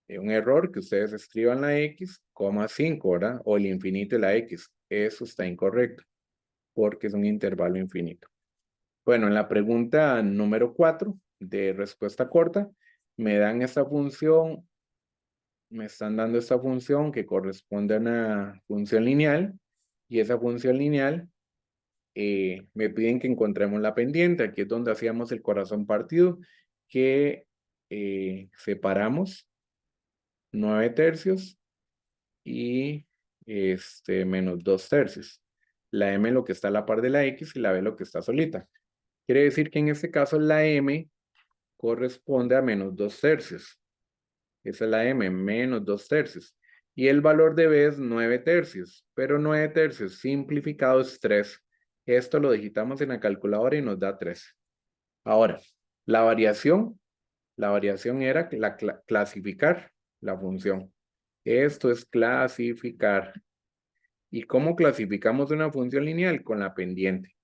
un error que ustedes escriban la x, 5, ¿verdad? O el infinito y la x. Eso está incorrecto porque es un intervalo infinito. Bueno, en la pregunta número 4 de respuesta corta, me dan esta función, me están dando esta función que corresponde a una función lineal y esa función lineal me piden que encontremos la pendiente. Aquí es donde hacíamos el corazón partido, que separamos 9 tercios y menos 2 tercios. La m lo que está a la par de la x y la b lo que está solita. Quiere decir que en este caso la m corresponde a menos 2 tercios. Esa es la m, menos 2 tercios. Y el valor de b es 9 tercios, pero 9 tercios simplificado es 3. Esto lo digitamos en la calculadora y nos da 3. Ahora, la variación era clasificar la función. Esto es clasificar. ¿Y cómo clasificamos una función lineal? Con la pendiente.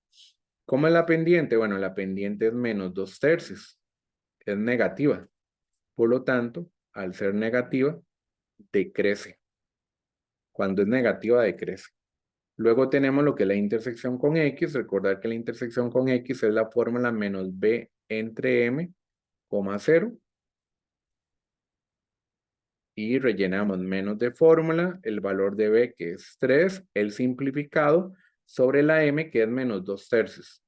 ¿Cómo es la pendiente? Bueno, la pendiente es menos 2 tercios. Es negativa. Por lo tanto, al ser negativa, decrece. Cuando es negativa, decrece. Luego tenemos lo que es la intersección con x. Recordar que la intersección con x es la fórmula menos b entre m, 0. Y rellenamos menos de fórmula, el valor de b que es 3, el simplificado sobre la m que es menos 2 tercios.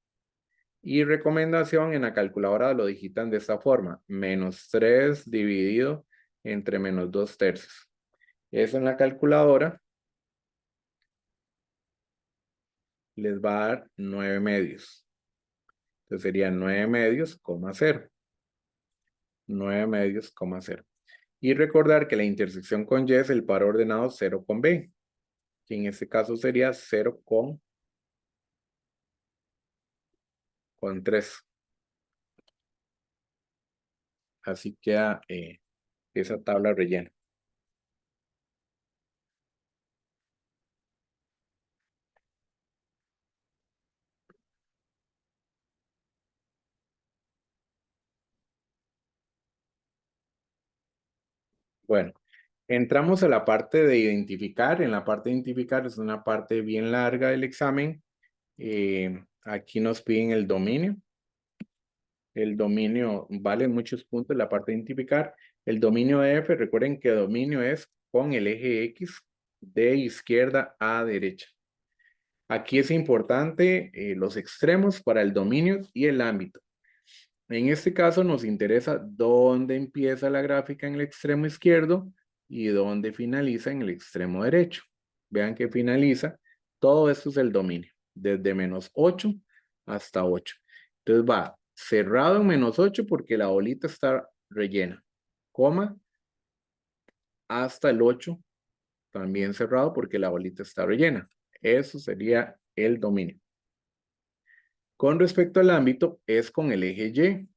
Y recomendación, en la calculadora lo digitan de esta forma, menos 3 dividido entre menos 2 tercios. Eso en la calculadora les va a dar 9 medios. Entonces serían 9 medios, 0. 9 medios, 0. Y recordar que la intersección con y es el par ordenado 0 con b, que en este caso sería 0 con 3. Así queda esa tabla rellena. Bueno, entramos a la parte de identificar. En la parte de identificar es una parte bien larga del examen. Aquí nos piden el dominio. El dominio vale muchos puntos la parte de identificar. El dominio de F, recuerden que dominio es con el eje X de izquierda a derecha. Aquí es importante los extremos para el dominio y el ámbito. En este caso nos interesa dónde empieza la gráfica en el extremo izquierdo y dónde finaliza en el extremo derecho. Vean que finaliza. Todo esto es el dominio, desde menos 8 hasta 8. Entonces va cerrado en menos 8 porque la bolita está rellena, coma, hasta el 8 también cerrado porque la bolita está rellena. Eso sería el dominio. Con respecto al ámbito, es con el eje Y,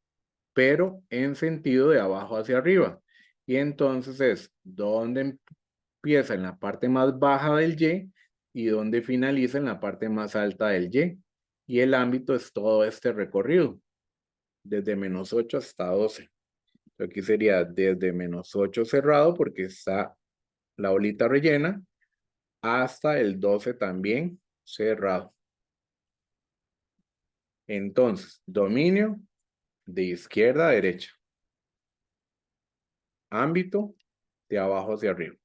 pero en sentido de abajo hacia arriba. Y entonces es dónde empieza en la parte más baja del y dónde finaliza en la parte más alta del y. Y el ámbito es todo este recorrido, desde -8 hasta 12. Aquí sería desde -8 cerrado porque está la bolita rellena hasta el 12 también cerrado. Entonces, dominio de izquierda a derecha. Ámbito de abajo hacia arriba.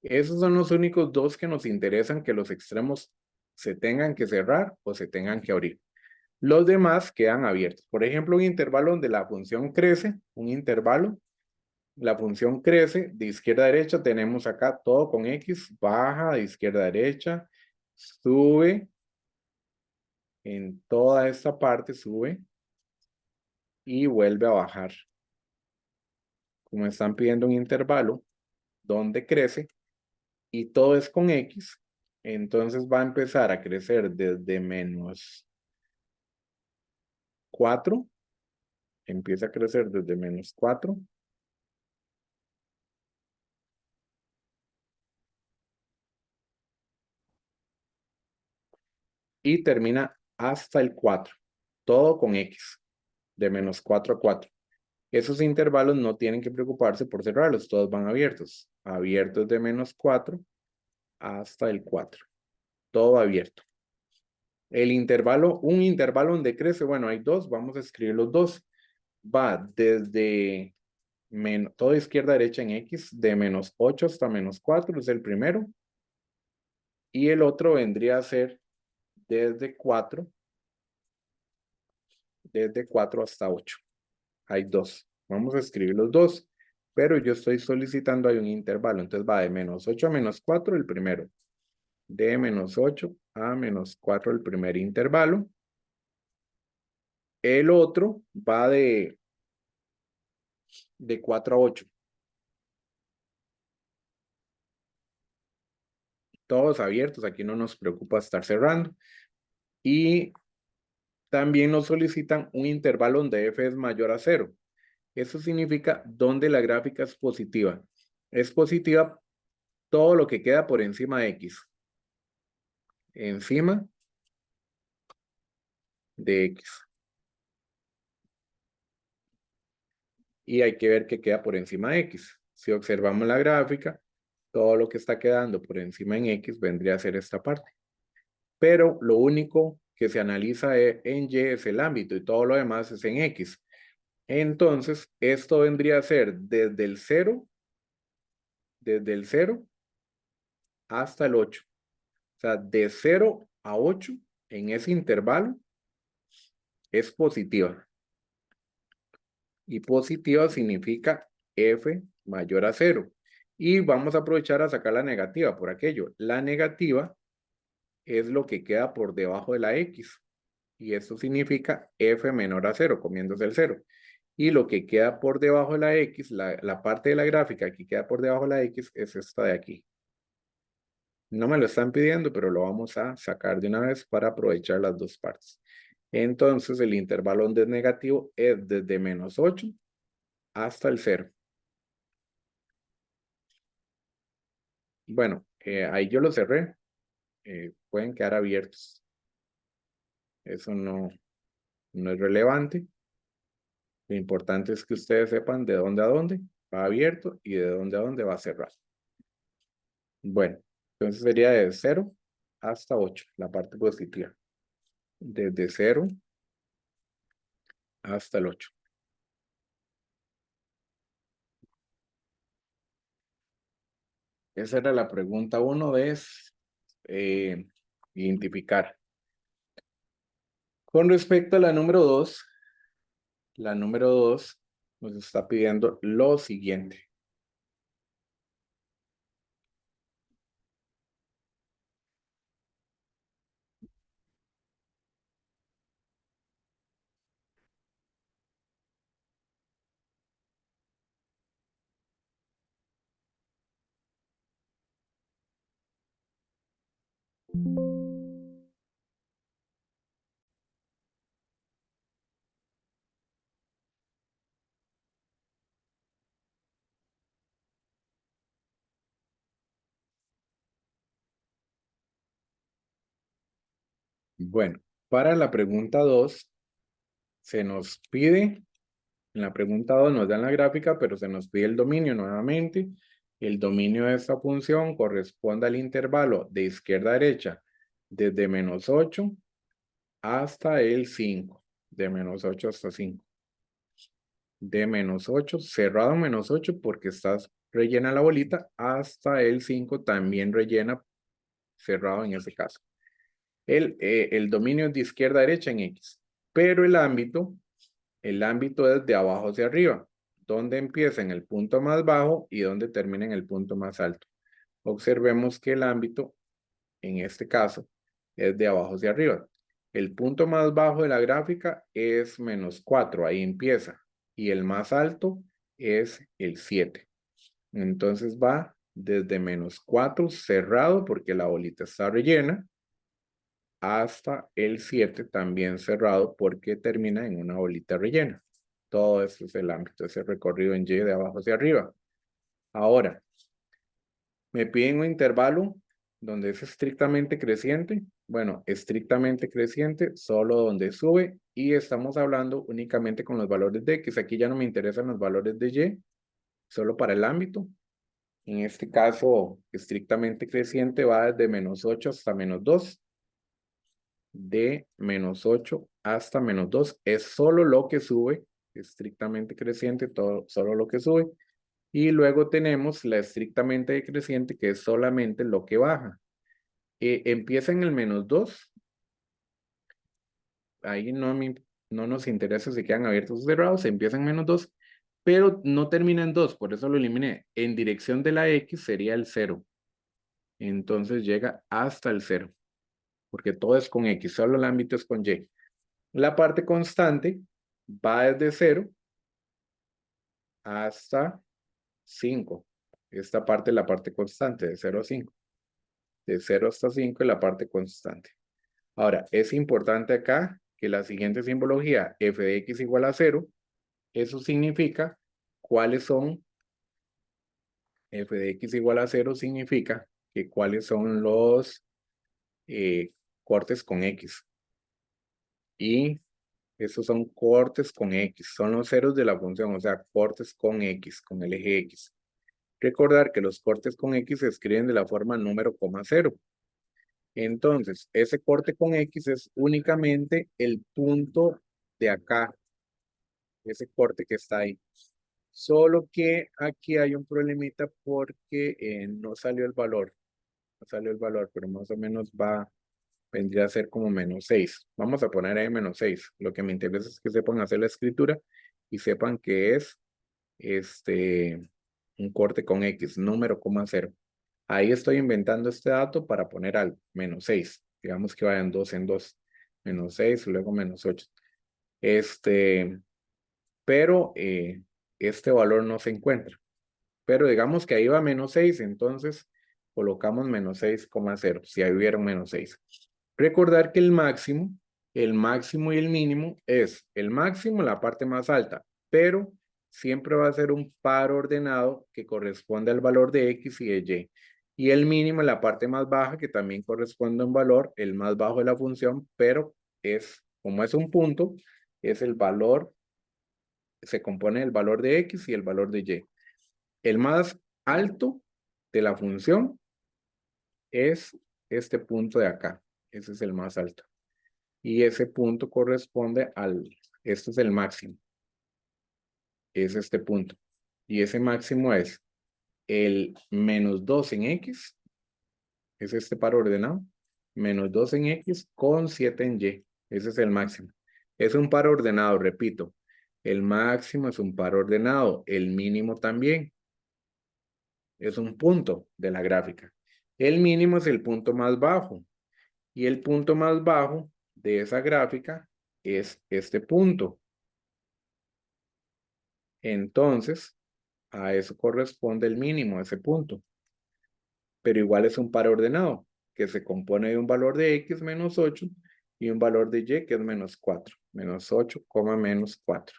Esos son los únicos dos que nos interesan que los extremos se tengan que cerrar o se tengan que abrir. Los demás quedan abiertos. Por ejemplo, un intervalo donde la función crece, un intervalo, la función crece de izquierda a derecha, tenemos acá todo con X, baja de izquierda a derecha, sube, en toda esta parte sube y vuelve a bajar. Como están pidiendo un intervalo donde crece y todo es con X, entonces va a empezar a crecer desde -4, empieza a crecer desde -4 y termina hasta el 4, todo con X, de -4 a 4. Esos intervalos no tienen que preocuparse por cerrarlos, todos van abiertos. Abiertos de -4 hasta el 4. Todo abierto. El intervalo, un intervalo donde crece, bueno, hay dos, vamos a escribir los dos. Va desde toda izquierda a derecha en X, de -8 hasta -4, es el primero. Y el otro vendría a ser desde 4 hasta 8. Hay dos. Vamos a escribir los dos. Pero yo estoy solicitando hay un intervalo. Entonces va de -8 a -4 el primero. De -8 a -4 el primer intervalo. El otro va de 4 a 8. Todos abiertos. Aquí no nos preocupa estar cerrando. Y también nos solicitan un intervalo donde f es mayor a 0. Eso significa donde la gráfica es positiva. Es positiva todo lo que queda por encima de X. Encima de X. Y hay que ver qué queda por encima de X. Si observamos la gráfica, todo lo que está quedando por encima en X vendría a ser esta parte. Pero lo único que se analiza en Y es el ámbito y todo lo demás es en X. Entonces, esto vendría a ser desde el 0 hasta el 8. O sea, de 0 a 8 en ese intervalo es positiva. Y positiva significa F mayor a 0. Y vamos a aprovechar a sacar la negativa por aquello. La negativa es lo que queda por debajo de la X. Y eso significa F menor a 0, comiéndose el 0. Y lo que queda por debajo de la X, la parte de la gráfica que queda por debajo de la X es esta de aquí. No me lo están pidiendo, pero lo vamos a sacar de una vez para aprovechar las dos partes. Entonces, el intervalo donde es negativo es desde -8 hasta el 0. Bueno, ahí yo lo cerré. Pueden quedar abiertos. Eso no es relevante. Lo importante es que ustedes sepan de dónde a dónde va abierto y de dónde a dónde va cerrado. Bueno, entonces sería de 0 hasta 8, la parte positiva. Desde 0 hasta el 8. Esa era la pregunta 1 de identificar. Con respecto a la número 2 nos está pidiendo lo siguiente. Bueno, para la pregunta 2, se nos pide, en la pregunta 2 nos dan la gráfica, pero se nos pide el dominio nuevamente. El dominio de esta función corresponde al intervalo de izquierda a derecha, desde -8 hasta el 5, de -8 hasta 5. De -8, cerrado -8 porque estás rellena la bolita, hasta el 5 también rellena, cerrado en ese caso. El dominio es de izquierda a derecha en X, pero el ámbito es de abajo hacia arriba, donde empieza en el punto más bajo y donde termina en el punto más alto. Observemos que el ámbito, en este caso, es de abajo hacia arriba. El punto más bajo de la gráfica es -4, ahí empieza, y el más alto es el 7. Entonces va desde -4 cerrado porque la bolita está rellena, hasta el 7 también cerrado porque termina en una bolita rellena. Todo esto es el ámbito, ese recorrido en Y de abajo hacia arriba. Ahora, me piden un intervalo donde es estrictamente creciente. Bueno, estrictamente creciente, solo donde sube. Y estamos hablando únicamente con los valores de X. Aquí ya no me interesan los valores de Y, solo para el ámbito. En este caso, estrictamente creciente va desde -8 hasta -2. De -8 hasta -2 es solo lo que sube, estrictamente creciente, solo lo que sube. Y luego tenemos la estrictamente decreciente, que es solamente lo que baja. Empieza en el -2. Ahí no nos interesa si quedan abiertos o cerrados. Empieza en -2, pero no termina en 2, por eso lo eliminé. En dirección de la X sería el 0. Entonces llega hasta el 0, porque todo es con X, solo el ámbito es con Y. La parte constante va desde 0 hasta 5. Esta parte es la parte constante, de 0 a 5. De 0 hasta 5 es la parte constante. Ahora, es importante acá que la siguiente simbología, f de x igual a 0, eso significa cuáles son, f de x igual a 0 significa que cuáles son los cortes con x. Y esos son cortes con x, son los ceros de la función, o sea, cortes con x, con el eje x. Recordar que los cortes con X se escriben de la forma número, coma, 0. Entonces, ese corte con X es únicamente el punto de acá, ese corte que está ahí. Solo que aquí hay un problemita porque no salió el valor. No salió el valor, pero más o menos vendría a ser como -6. Vamos a poner ahí -6. Lo que me interesa es que sepan hacer la escritura y sepan que es un corte con X, número, coma, 0. Ahí estoy inventando este dato para poner algo, -6. Digamos que vayan 2 en 2. -6, luego -8. Pero este valor no se encuentra. Pero digamos que ahí va -6, entonces colocamos -6,0, si ahí hubiera un -6. Recordar que el máximo y el mínimo es el máximo la parte más alta, pero siempre va a ser un par ordenado que corresponde al valor de X y de Y. Y el mínimo la parte más baja que también corresponde a un valor, el más bajo de la función, pero como es un punto, es el valor, se compone del valor de X y el valor de Y. El más alto de la función es este punto de acá. Ese es el más alto. Y ese punto corresponde este es el máximo. Es este punto. Y ese máximo es el -2 en X. Es este par ordenado. -2 en X con 7 en Y. Ese es el máximo. Es un par ordenado, repito. El máximo es un par ordenado. El mínimo también. Es un punto de la gráfica. El mínimo es el punto más bajo. Y el punto más bajo de esa gráfica es este punto. Entonces, a eso corresponde el mínimo, a ese punto. Pero igual es un par ordenado, que se compone de un valor de X menos 8 y un valor de Y que es -4. -8, -4.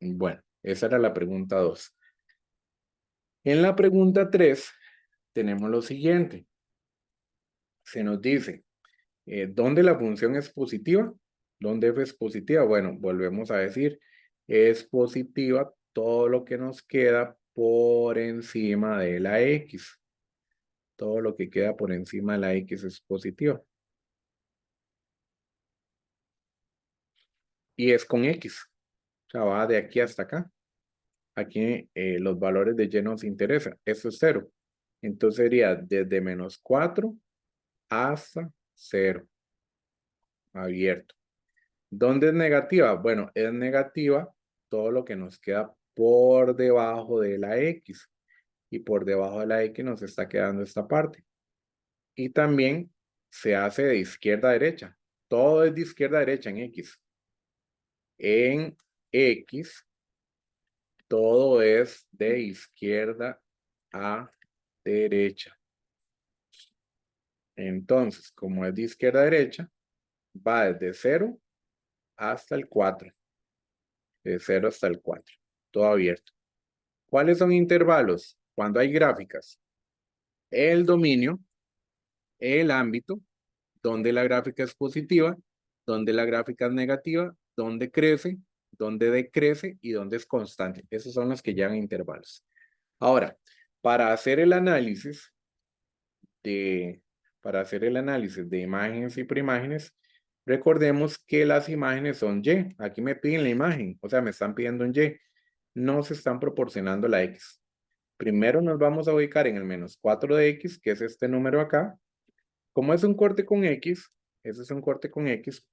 Bueno, esa era la pregunta 2. En la pregunta 3 tenemos lo siguiente. Se nos dice, ¿dónde la función es positiva? ¿Dónde f es positiva? Bueno, volvemos a decir, es positiva todo lo que nos queda por encima de la x. Todo lo que queda por encima de la x es positivo. Y es con x. O sea, va de aquí hasta acá. Aquí los valores de y nos interesan. Eso es 0. Entonces sería desde menos 4 hasta 0. Abierto. ¿Dónde es negativa? Bueno, es negativa todo lo que nos queda por debajo de la x. Y por debajo de la x nos está quedando esta parte. Y también se hace de izquierda a derecha. Todo es de izquierda a derecha en x. En x, todo es de izquierda a derecha. Entonces, como es de izquierda a derecha, va desde 0 hasta el 4. De 0 hasta el 4. Todo abierto. ¿Cuáles son intervalos? Cuando hay gráficas. El dominio, el ámbito, donde la gráfica es positiva, donde la gráfica es negativa, donde crece, donde decrece y donde es constante. Esos son los que llevan intervalos. Ahora, para hacer el análisis de, imágenes y preimágenes, recordemos que las imágenes son Y. Aquí me piden la imagen, o sea, me están pidiendo un Y. No se están proporcionando la X. Primero nos vamos a ubicar en el menos 4 de X, que es este número acá. Como es un corte con X, ese es un corte con X,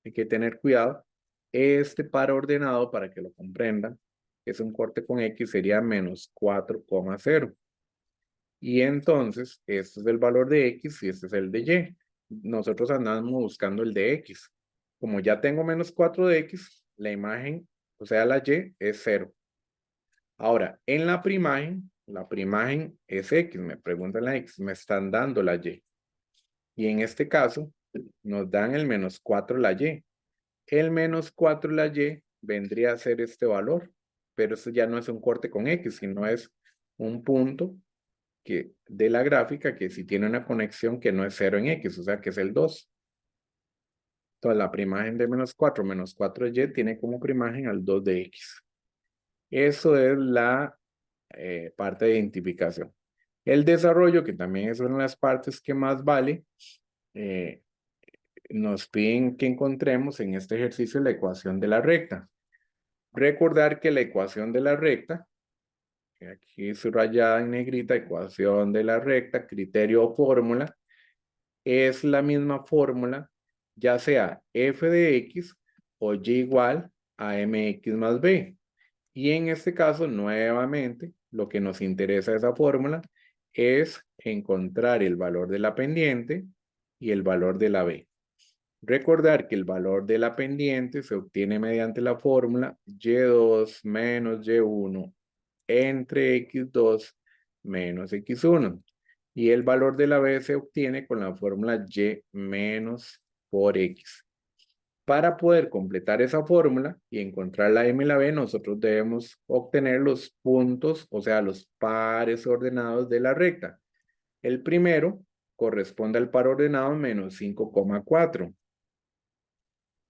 hay que tener cuidado. Este par ordenado, para que lo comprendan, es un corte con X, sería menos 4,0. Y entonces, este es el valor de X y este es el de Y. Nosotros andamos buscando el de X. Como ya tengo menos 4 de X, la imagen, o sea, la Y, es 0. Ahora, en la primagen es X, me preguntan la X, me están dando la Y. Y en este caso, nos dan el menos 4 la Y. El menos 4 la Y vendría a ser este valor, pero esto ya no es un corte con X, sino es un punto de la gráfica que sí tiene una conexión que no es 0 en X, o sea que es el 2. Entonces la primagen de menos 4y tiene como primagen al 2 de X. Eso es la parte de identificación. El desarrollo, que también es una de las partes que más vale, nos piden que encontremos en este ejercicio la ecuación de la recta. Recordar que la ecuación de la recta, aquí subrayada en negrita, ecuación de la recta, criterio o fórmula, es la misma fórmula, ya sea f de x o y igual a mx más b. Y en este caso, nuevamente, lo que nos interesa de esa fórmula es encontrar el valor de la pendiente y el valor de la b. Recordar que el valor de la pendiente se obtiene mediante la fórmula y2 menos y1 entre x2 menos x1. Y el valor de la b se obtiene con la fórmula y menos por x. Para poder completar esa fórmula y encontrar la m y la b, nosotros debemos obtener los puntos, o sea, los pares ordenados de la recta. El primero corresponde al par ordenado menos 5,4,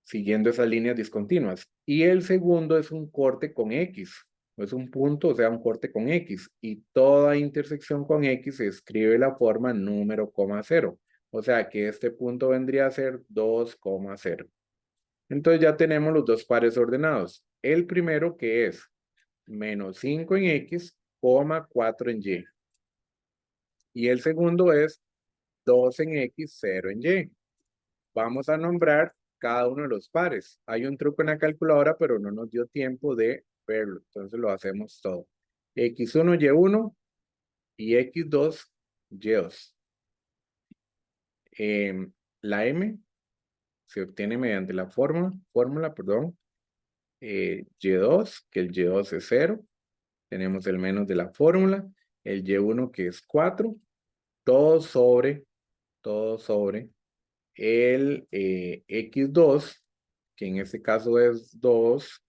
siguiendo esas líneas discontinuas. Y el segundo es un corte con X. Es un punto, o sea, un corte con X. Y toda intersección con X se escribe la forma número, coma 0. O sea que este punto vendría a ser 2,0. Entonces ya tenemos los dos pares ordenados. El primero que es menos 5 en X, 4 en Y. Y el segundo es 2 en X, 0 en Y. Vamos a nombrar cada uno de los pares. Hay un truco en la calculadora, pero no nos dio tiempo de verlo. Entonces lo hacemos todo. X1, Y1 y X2, Y2. La M se obtiene mediante la fórmula, Y2, que el Y2 es 0. Tenemos el menos de la fórmula. El Y1 que es 4. Todo sobre el X2, que en este caso es 2,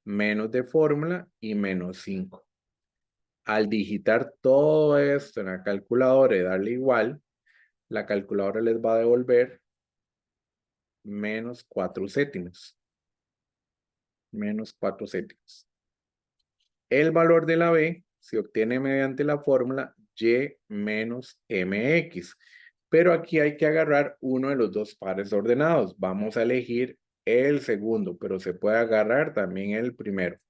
menos de fórmula y menos 5. Al digitar todo esto en la calculadora y darle igual, la calculadora les va a devolver menos 4 sétimos. Menos 4 sétimos. El valor de la B se obtiene mediante la fórmula y menos mx. Pero aquí hay que agarrar uno de los dos pares ordenados. Vamos a elegir el segundo, pero se puede agarrar también el primero.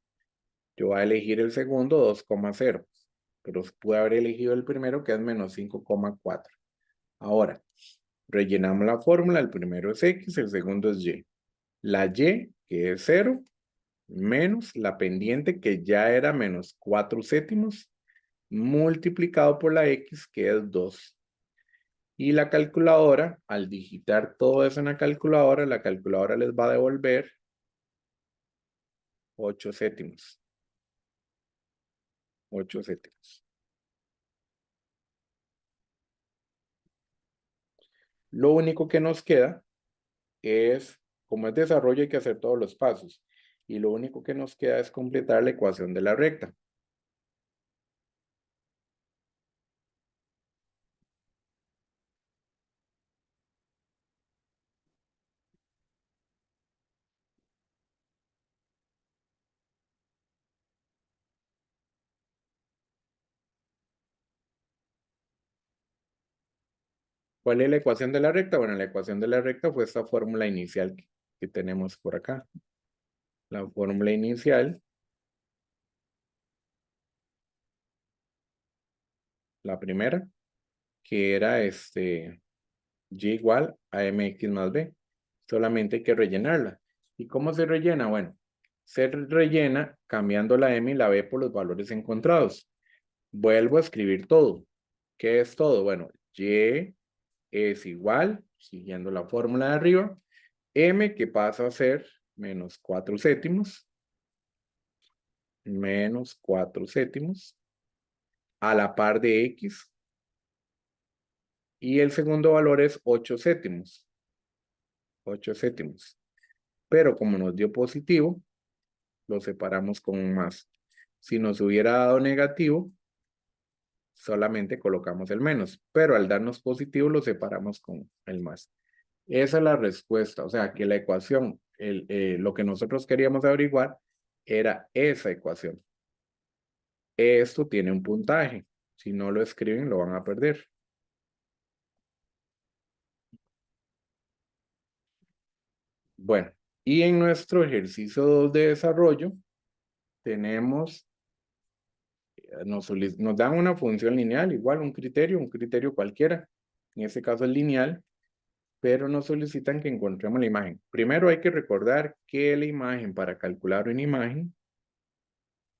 Yo voy a elegir el segundo, 2,0. Pero se puede haber elegido el primero, que es menos 5,4. Ahora, rellenamos la fórmula. El primero es x, el segundo es y. La y, que es 0, menos la pendiente, que ya era menos 4 sétimos, multiplicado por la x, que es 2. Y la calculadora, al digitar todo eso en la calculadora les va a devolver 8 sétimos. 8 sétimos. Lo único que nos queda es, como es desarrollo, hay que hacer todos los pasos. Y lo único que nos queda es completar la ecuación de la recta. ¿Cuál es la ecuación de la recta? Bueno, la ecuación de la recta fue esta fórmula inicial que tenemos por acá. La fórmula inicial, la primera, que era y igual a mx más b. Solamente hay que rellenarla. ¿Y cómo se rellena? Bueno, se rellena cambiando la m y la b por los valores encontrados. Vuelvo a escribir todo. ¿Qué es todo? Bueno, y es igual, siguiendo la fórmula de arriba, m, que pasa a ser menos 4 sétimos, menos 4 sétimos, a la par de x, y el segundo valor es 8 sétimos. 8 sétimos. Pero como nos dio positivo, lo separamos con un más. Si nos hubiera dado negativo, solamente colocamos el menos. Pero al darnos positivo, lo separamos con el más. Esa es la respuesta. O sea, que la ecuación, lo que nosotros queríamos averiguar, era esa ecuación. Esto tiene un puntaje. Si no lo escriben, lo van a perder. Bueno, y en nuestro ejercicio 2 de desarrollo, tenemos, nos dan una función lineal, igual un criterio cualquiera. En este caso es lineal, pero nos solicitan que encontremos la imagen. Primero hay que recordar que la imagen, para calcular una imagen,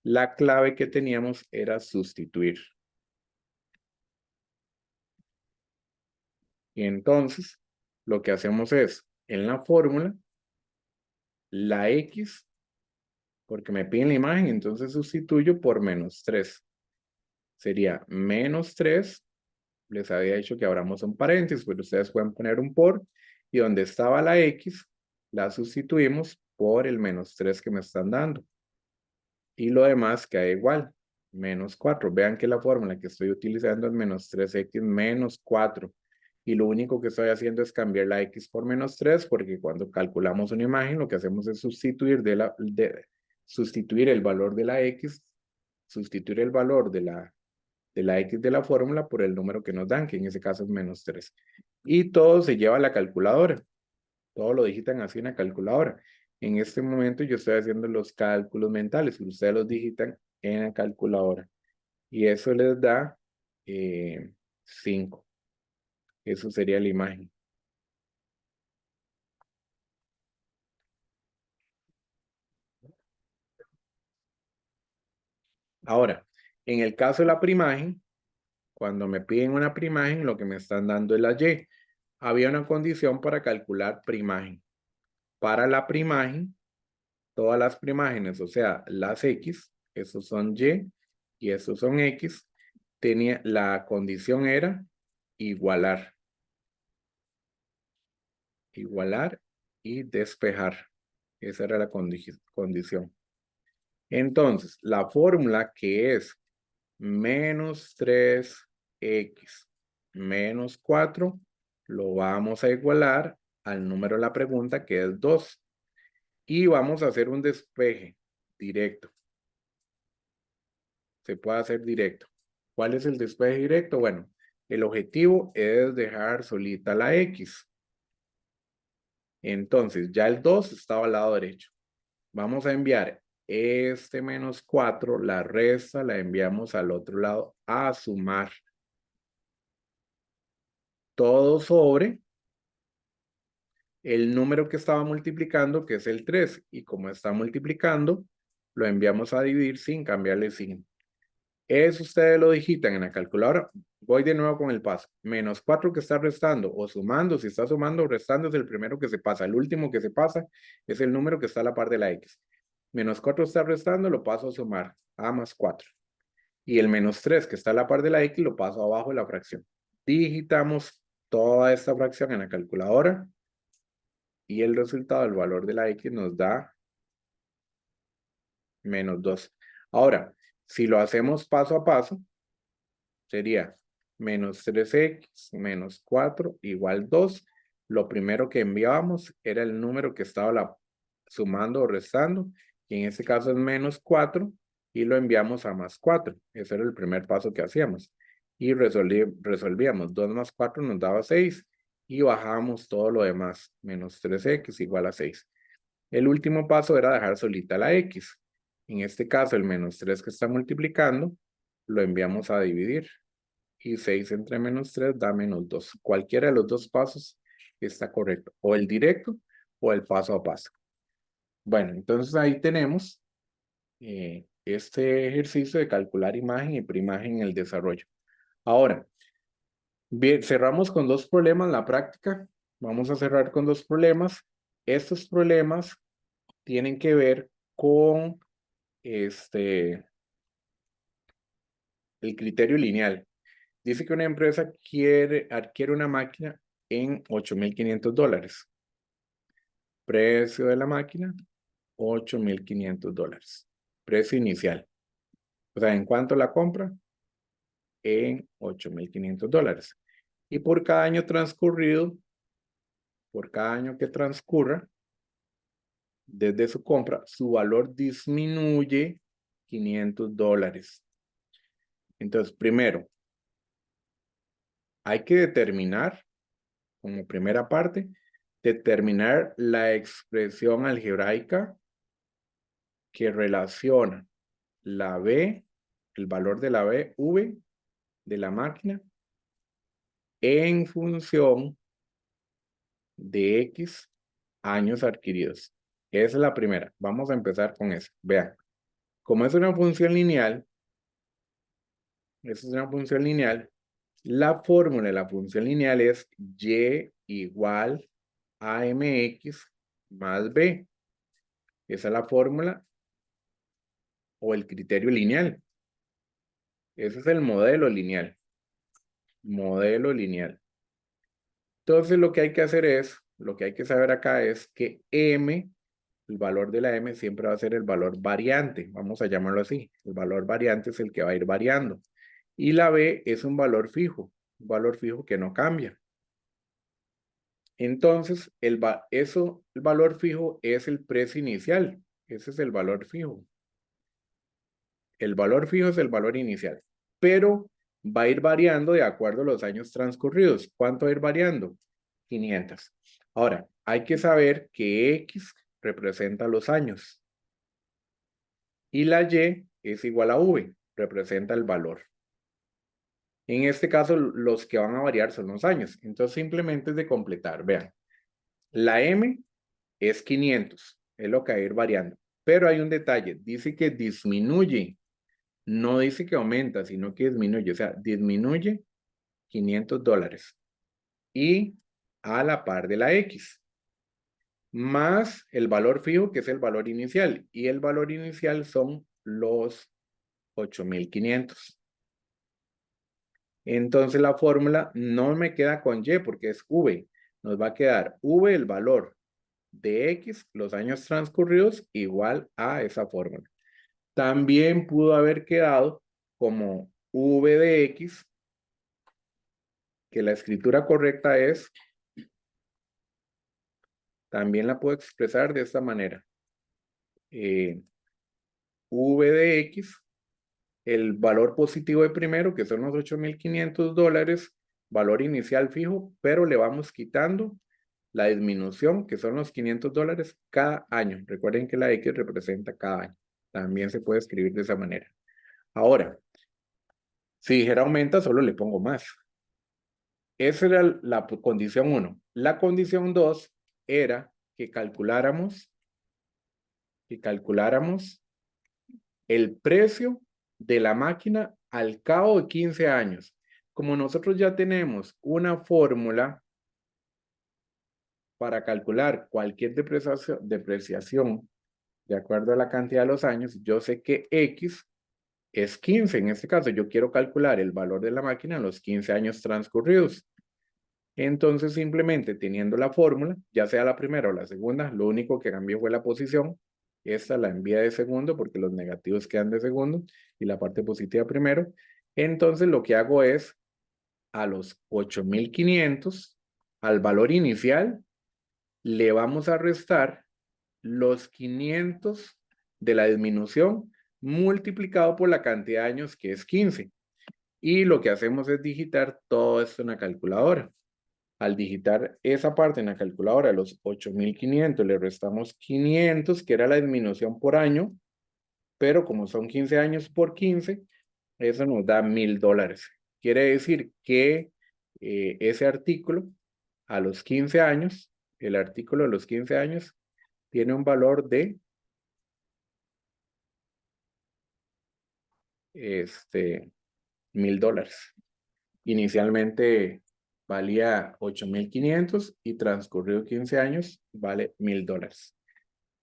la clave que teníamos era sustituir. Y entonces, lo que hacemos es, en la fórmula, la x, porque me piden la imagen, entonces sustituyo por menos 3. Sería menos 3, les había dicho que abramos un paréntesis, pero ustedes pueden poner un por, y donde estaba la x, la sustituimos por el menos 3 que me están dando. Y lo demás queda igual, menos 4. Vean que la fórmula que estoy utilizando es menos 3x menos 4. Y lo único que estoy haciendo es cambiar la x por menos 3, porque cuando calculamos una imagen, lo que hacemos es sustituir el valor de la x, sustituir el valor de la x de la fórmula por el número que nos dan, que en ese caso es menos 3. Y todo se lleva a la calculadora. Todo lo digitan así en la calculadora. En este momento yo estoy haciendo los cálculos mentales, ustedes los digitan en la calculadora. Y eso les da 5. Eso sería la imagen. Ahora, en el caso de la primagen, cuando me piden una primagen, lo que me están dando es la y. Había una condición para calcular primagen. Para la primagen, todas las primágenes, o sea, las x, esos son y esos son x, la condición era igualar. Igualar y despejar. Esa era la condición. Entonces, la fórmula, que es menos 3x menos 4 lo vamos a igualar al número de la pregunta, que es 2. Y vamos a hacer un despeje directo. Se puede hacer directo. ¿Cuál es el despeje directo? Bueno, el objetivo es dejar solita la x. Entonces, ya el 2 estaba al lado derecho. Vamos a enviar este menos 4, la resta la enviamos al otro lado a sumar. Todo sobre el número que estaba multiplicando, que es el 3. Y como está multiplicando, lo enviamos a dividir sin cambiarle signo. Eso ustedes lo digitan en la calculadora. Voy de nuevo con el paso. Menos 4 que está restando o sumando. Si está sumando o restando es el primero que se pasa. El último que se pasa es el número que está a la par de la x. Menos 4 está restando, lo paso a sumar. A más 4. Y el menos 3 que está a la par de la x lo paso abajo de la fracción. Digitamos toda esta fracción en la calculadora. Y el resultado del valor de la x nos da menos 2. Ahora, si lo hacemos paso a paso, sería menos 3x menos 4 igual 2. Lo primero que enviábamos era el número que estaba sumando o restando, y en este caso es menos 4, y lo enviamos a más 4. Ese era el primer paso que hacíamos. Y resolvíamos. 2 más 4 nos daba 6, y bajamos todo lo demás. Menos 3x igual a 6. El último paso era dejar solita la x. En este caso, el menos 3 que está multiplicando, lo enviamos a dividir. Y 6 entre menos 3 da menos 2. Cualquiera de los dos pasos está correcto. O el directo o el paso a paso. Bueno, entonces ahí tenemos este ejercicio de calcular imagen y preimagen en el desarrollo. Ahora, bien, cerramos con dos problemas en la práctica. Vamos a cerrar con dos problemas. Estos problemas tienen que ver con el criterio lineal. Dice que una empresa adquiere una máquina en $8,500. Precio de la máquina, $8,500. Precio inicial. O sea, ¿en cuánto la compra? En $8,500. Y por cada año transcurrido, por cada año que transcurra, desde su compra, su valor disminuye $500. Entonces, primero, hay que determinar, como primera parte, determinar la expresión algebraica que relaciona la B, el valor de la B, V, de la máquina, en función de X años adquiridos. Esa es la primera. Vamos a empezar con eso. Vean, como es una función lineal, la fórmula de la función lineal es Y igual a mx más b. Esa es la fórmula o el criterio lineal. Ese es el modelo lineal. Modelo lineal. Entonces lo que hay que hacer es, lo que hay que saber acá es que m, el valor de la m siempre va a ser el valor variante. Vamos a llamarlo así. El valor variante es el que va a ir variando. Y la b es un valor fijo que no cambia. Entonces, el valor fijo es el precio inicial. Ese es el valor fijo. El valor fijo es el valor inicial. Pero va a ir variando de acuerdo a los años transcurridos. ¿Cuánto va a ir variando? 500. Ahora, hay que saber que X representa los años. Y la Y es igual a V, representa el valor. En este caso, los que van a variar son los años. Entonces, simplemente es de completar. Vean, la M es 500, es lo que va a ir variando. Pero hay un detalle, dice que disminuye. No dice que aumenta, sino que disminuye. O sea, disminuye $500. Y a la par de la X. Más el valor fijo, que es el valor inicial. Y el valor inicial son los 8,500. Entonces la fórmula no me queda con Y porque es V. Nos va a quedar V, el valor de X, los años transcurridos, igual a esa fórmula. También pudo haber quedado como v de x, que la escritura correcta es, también la puedo expresar de esta manera. V de x, el valor positivo de primero, que son los $8,500, valor inicial fijo, pero le vamos quitando la disminución, que son los $500 cada año. Recuerden que la X representa cada año. También se puede escribir de esa manera. Ahora, si dijera aumenta, solo le pongo más. Esa era la condición 1. La condición 2 era que calculáramos el precio de la máquina al cabo de 15 años. Como nosotros ya tenemos una fórmula para calcular cualquier depreciación de acuerdo a la cantidad de los años, yo sé que X es 15. En este caso, yo quiero calcular el valor de la máquina en los 15 años transcurridos. Entonces, simplemente teniendo la fórmula, ya sea la primera o la segunda, lo único que cambió fue la posición. Esta la envía de segundo porque los negativos quedan de segundo y la parte positiva primero. Entonces, lo que hago es a los 8,500, al valor inicial, le vamos a restar los 500 de la disminución multiplicado por la cantidad de años, que es 15. Y lo que hacemos es digitar todo esto en la calculadora. Al digitar esa parte en la calculadora, los 8,500, le restamos 500, que era la disminución por año, pero como son 15 años por 15, eso nos da $1,000. Quiere decir que ese artículo a los 15 años, el artículo a los 15 años, tiene un valor de $1,000. Inicialmente valía 8,500 y transcurrido 15 años vale $1,000.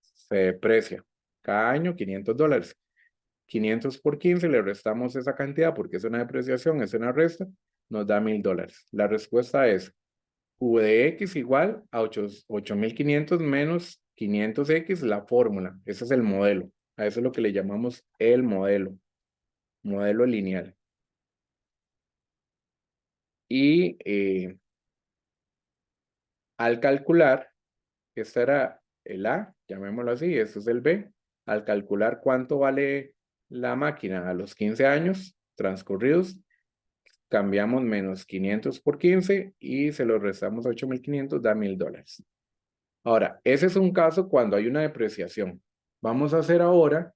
Se deprecia cada año $500. 500 por 15, le restamos esa cantidad porque es una depreciación, es una resta, nos da $1,000. La respuesta es V de X igual a 8,500 menos 500X, la fórmula. Ese es el modelo. A eso es lo que le llamamos el modelo lineal. Y al calcular, este era el A, llamémoslo así, este es el B. Al calcular cuánto vale la máquina a los 15 años transcurridos, cambiamos menos 500 por 15 y se lo restamos a 8,500, da $1,000. Ahora, ese es un caso cuando hay una depreciación. Vamos a hacer ahora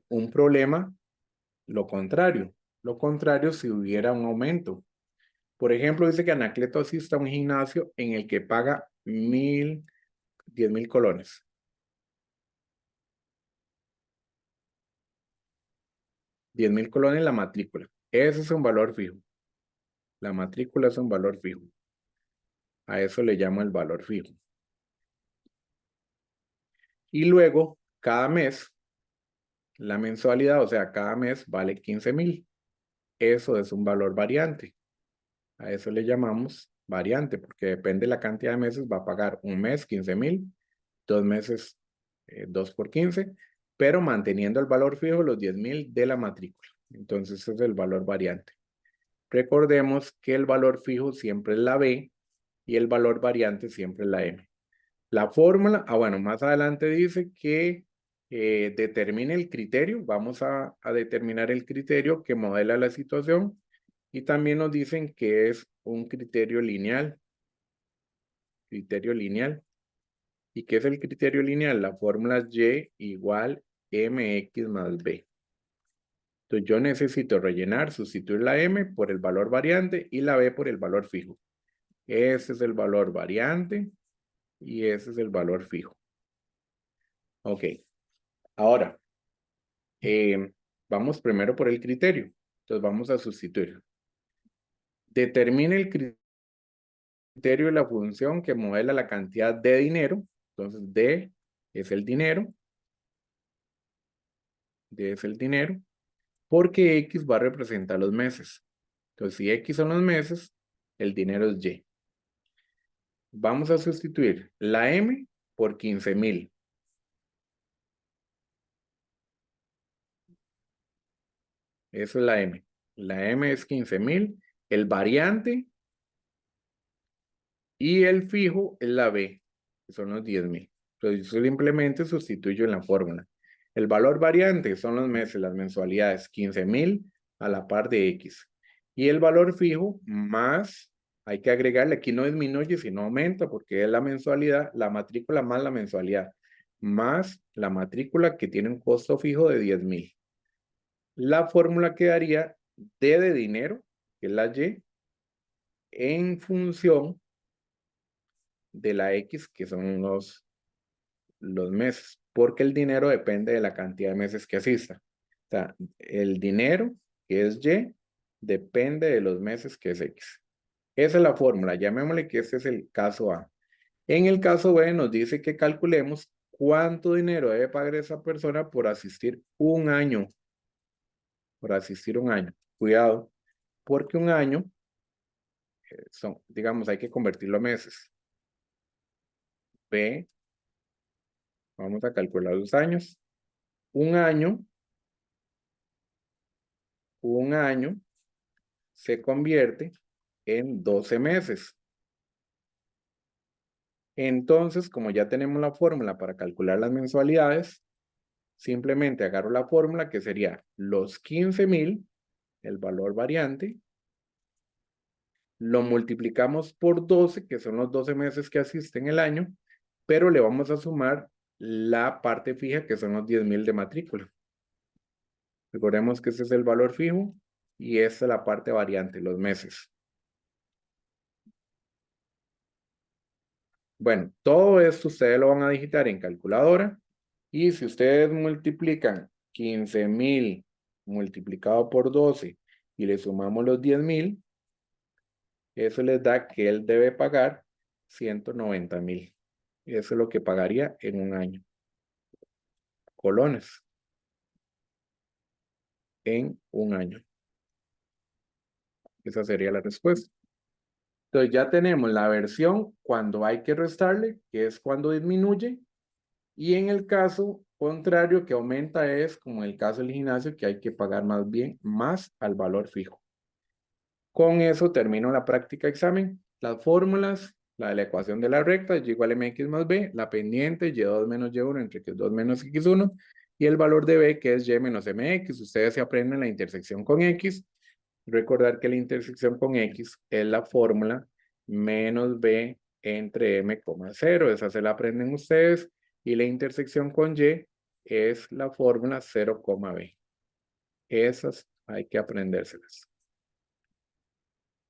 un problema, lo contrario. Lo contrario si hubiera un aumento. Por ejemplo, dice que Anacleto asiste a un gimnasio en el que paga 10,000 colones. 10,000 colones la matrícula. Ese es un valor fijo. La matrícula es un valor fijo. A eso le llamo el valor fijo. Y luego, cada mes, la mensualidad, o sea, cada mes vale 15,000. Eso es un valor variante. A eso le llamamos variante, porque depende de la cantidad de meses, va a pagar un mes 15,000, 2 meses 2 por 15, pero manteniendo el valor fijo, los 10,000 de la matrícula. Entonces, ese es el valor variante. Recordemos que el valor fijo siempre es la B y el valor variante siempre es la M. La fórmula, bueno, más adelante dice que determine el criterio. Vamos a determinar el criterio que modela la situación y también nos dicen que es un criterio lineal. Criterio lineal. ¿Y qué es el criterio lineal? La fórmula es Y igual MX más B. Entonces yo necesito rellenar, sustituir la M por el valor variante y la B por el valor fijo. Ese es el valor variante y ese es el valor fijo. Ok. Ahora, vamos primero por el criterio. Entonces vamos a sustituir. Determine el criterio de la función que modela la cantidad de dinero. Entonces D es el dinero. D es el dinero. Porque X va a representar los meses. Entonces si X son los meses, el dinero es Y. Vamos a sustituir la M por 15,000. Eso es la M. La M es 15,000. El variante y el fijo es la B, que son los 10,000. Entonces yo simplemente sustituyo en la fórmula. El valor variante son los meses, las mensualidades, 15,000 a la par de X. Y el valor fijo más, hay que agregarle, aquí no disminuye, sino aumenta, porque es la mensualidad, la matrícula más la mensualidad, más la matrícula que tiene un costo fijo de 10,000. La fórmula quedaría D de dinero, que es la Y, en función de la X, que son los meses, porque el dinero depende de la cantidad de meses que asista. O sea, el dinero, que es Y, depende de los meses, que es X. Esa es la fórmula, llamémosle que este es el caso A. En el caso B nos dice que calculemos cuánto dinero debe pagar esa persona por asistir un año. Por asistir un año. Cuidado, porque un año son, digamos, hay que convertirlo a meses. B, vamos a calcular los años. Un año se convierte en 12 meses. Entonces, como ya tenemos la fórmula para calcular las mensualidades, simplemente agarro la fórmula que sería los 15,000, el valor variante, lo multiplicamos por 12, que son los 12 meses que asisten el año, pero le vamos a sumar la parte fija, que son los 10,000 de matrícula. Recordemos que ese es el valor fijo y esta es la parte variante, los meses. Bueno, todo esto ustedes lo van a digitar en calculadora y si ustedes multiplican 15,000 multiplicado por 12 y le sumamos los 10,000, eso les da que él debe pagar 190,000. Eso es lo que pagaría en un año. Colones. En un año. Esa sería la respuesta. Entonces ya tenemos la versión cuando hay que restarle, que es cuando disminuye. Y en el caso contrario, que aumenta, es como en el caso del gimnasio, que hay que pagar más bien más al valor fijo. Con eso termino la práctica examen. Las fórmulas, la de la ecuación de la recta, y igual a mx más b, la pendiente, y2 menos y1 entre x2 menos x1, y el valor de b, que es y menos mx. Ustedes se aprenden la intersección con x. Recordar que la intersección con x es la fórmula menos b entre m, 0. Esa se la aprenden ustedes. Y la intersección con y es la fórmula 0, b. Esas hay que aprendérselas.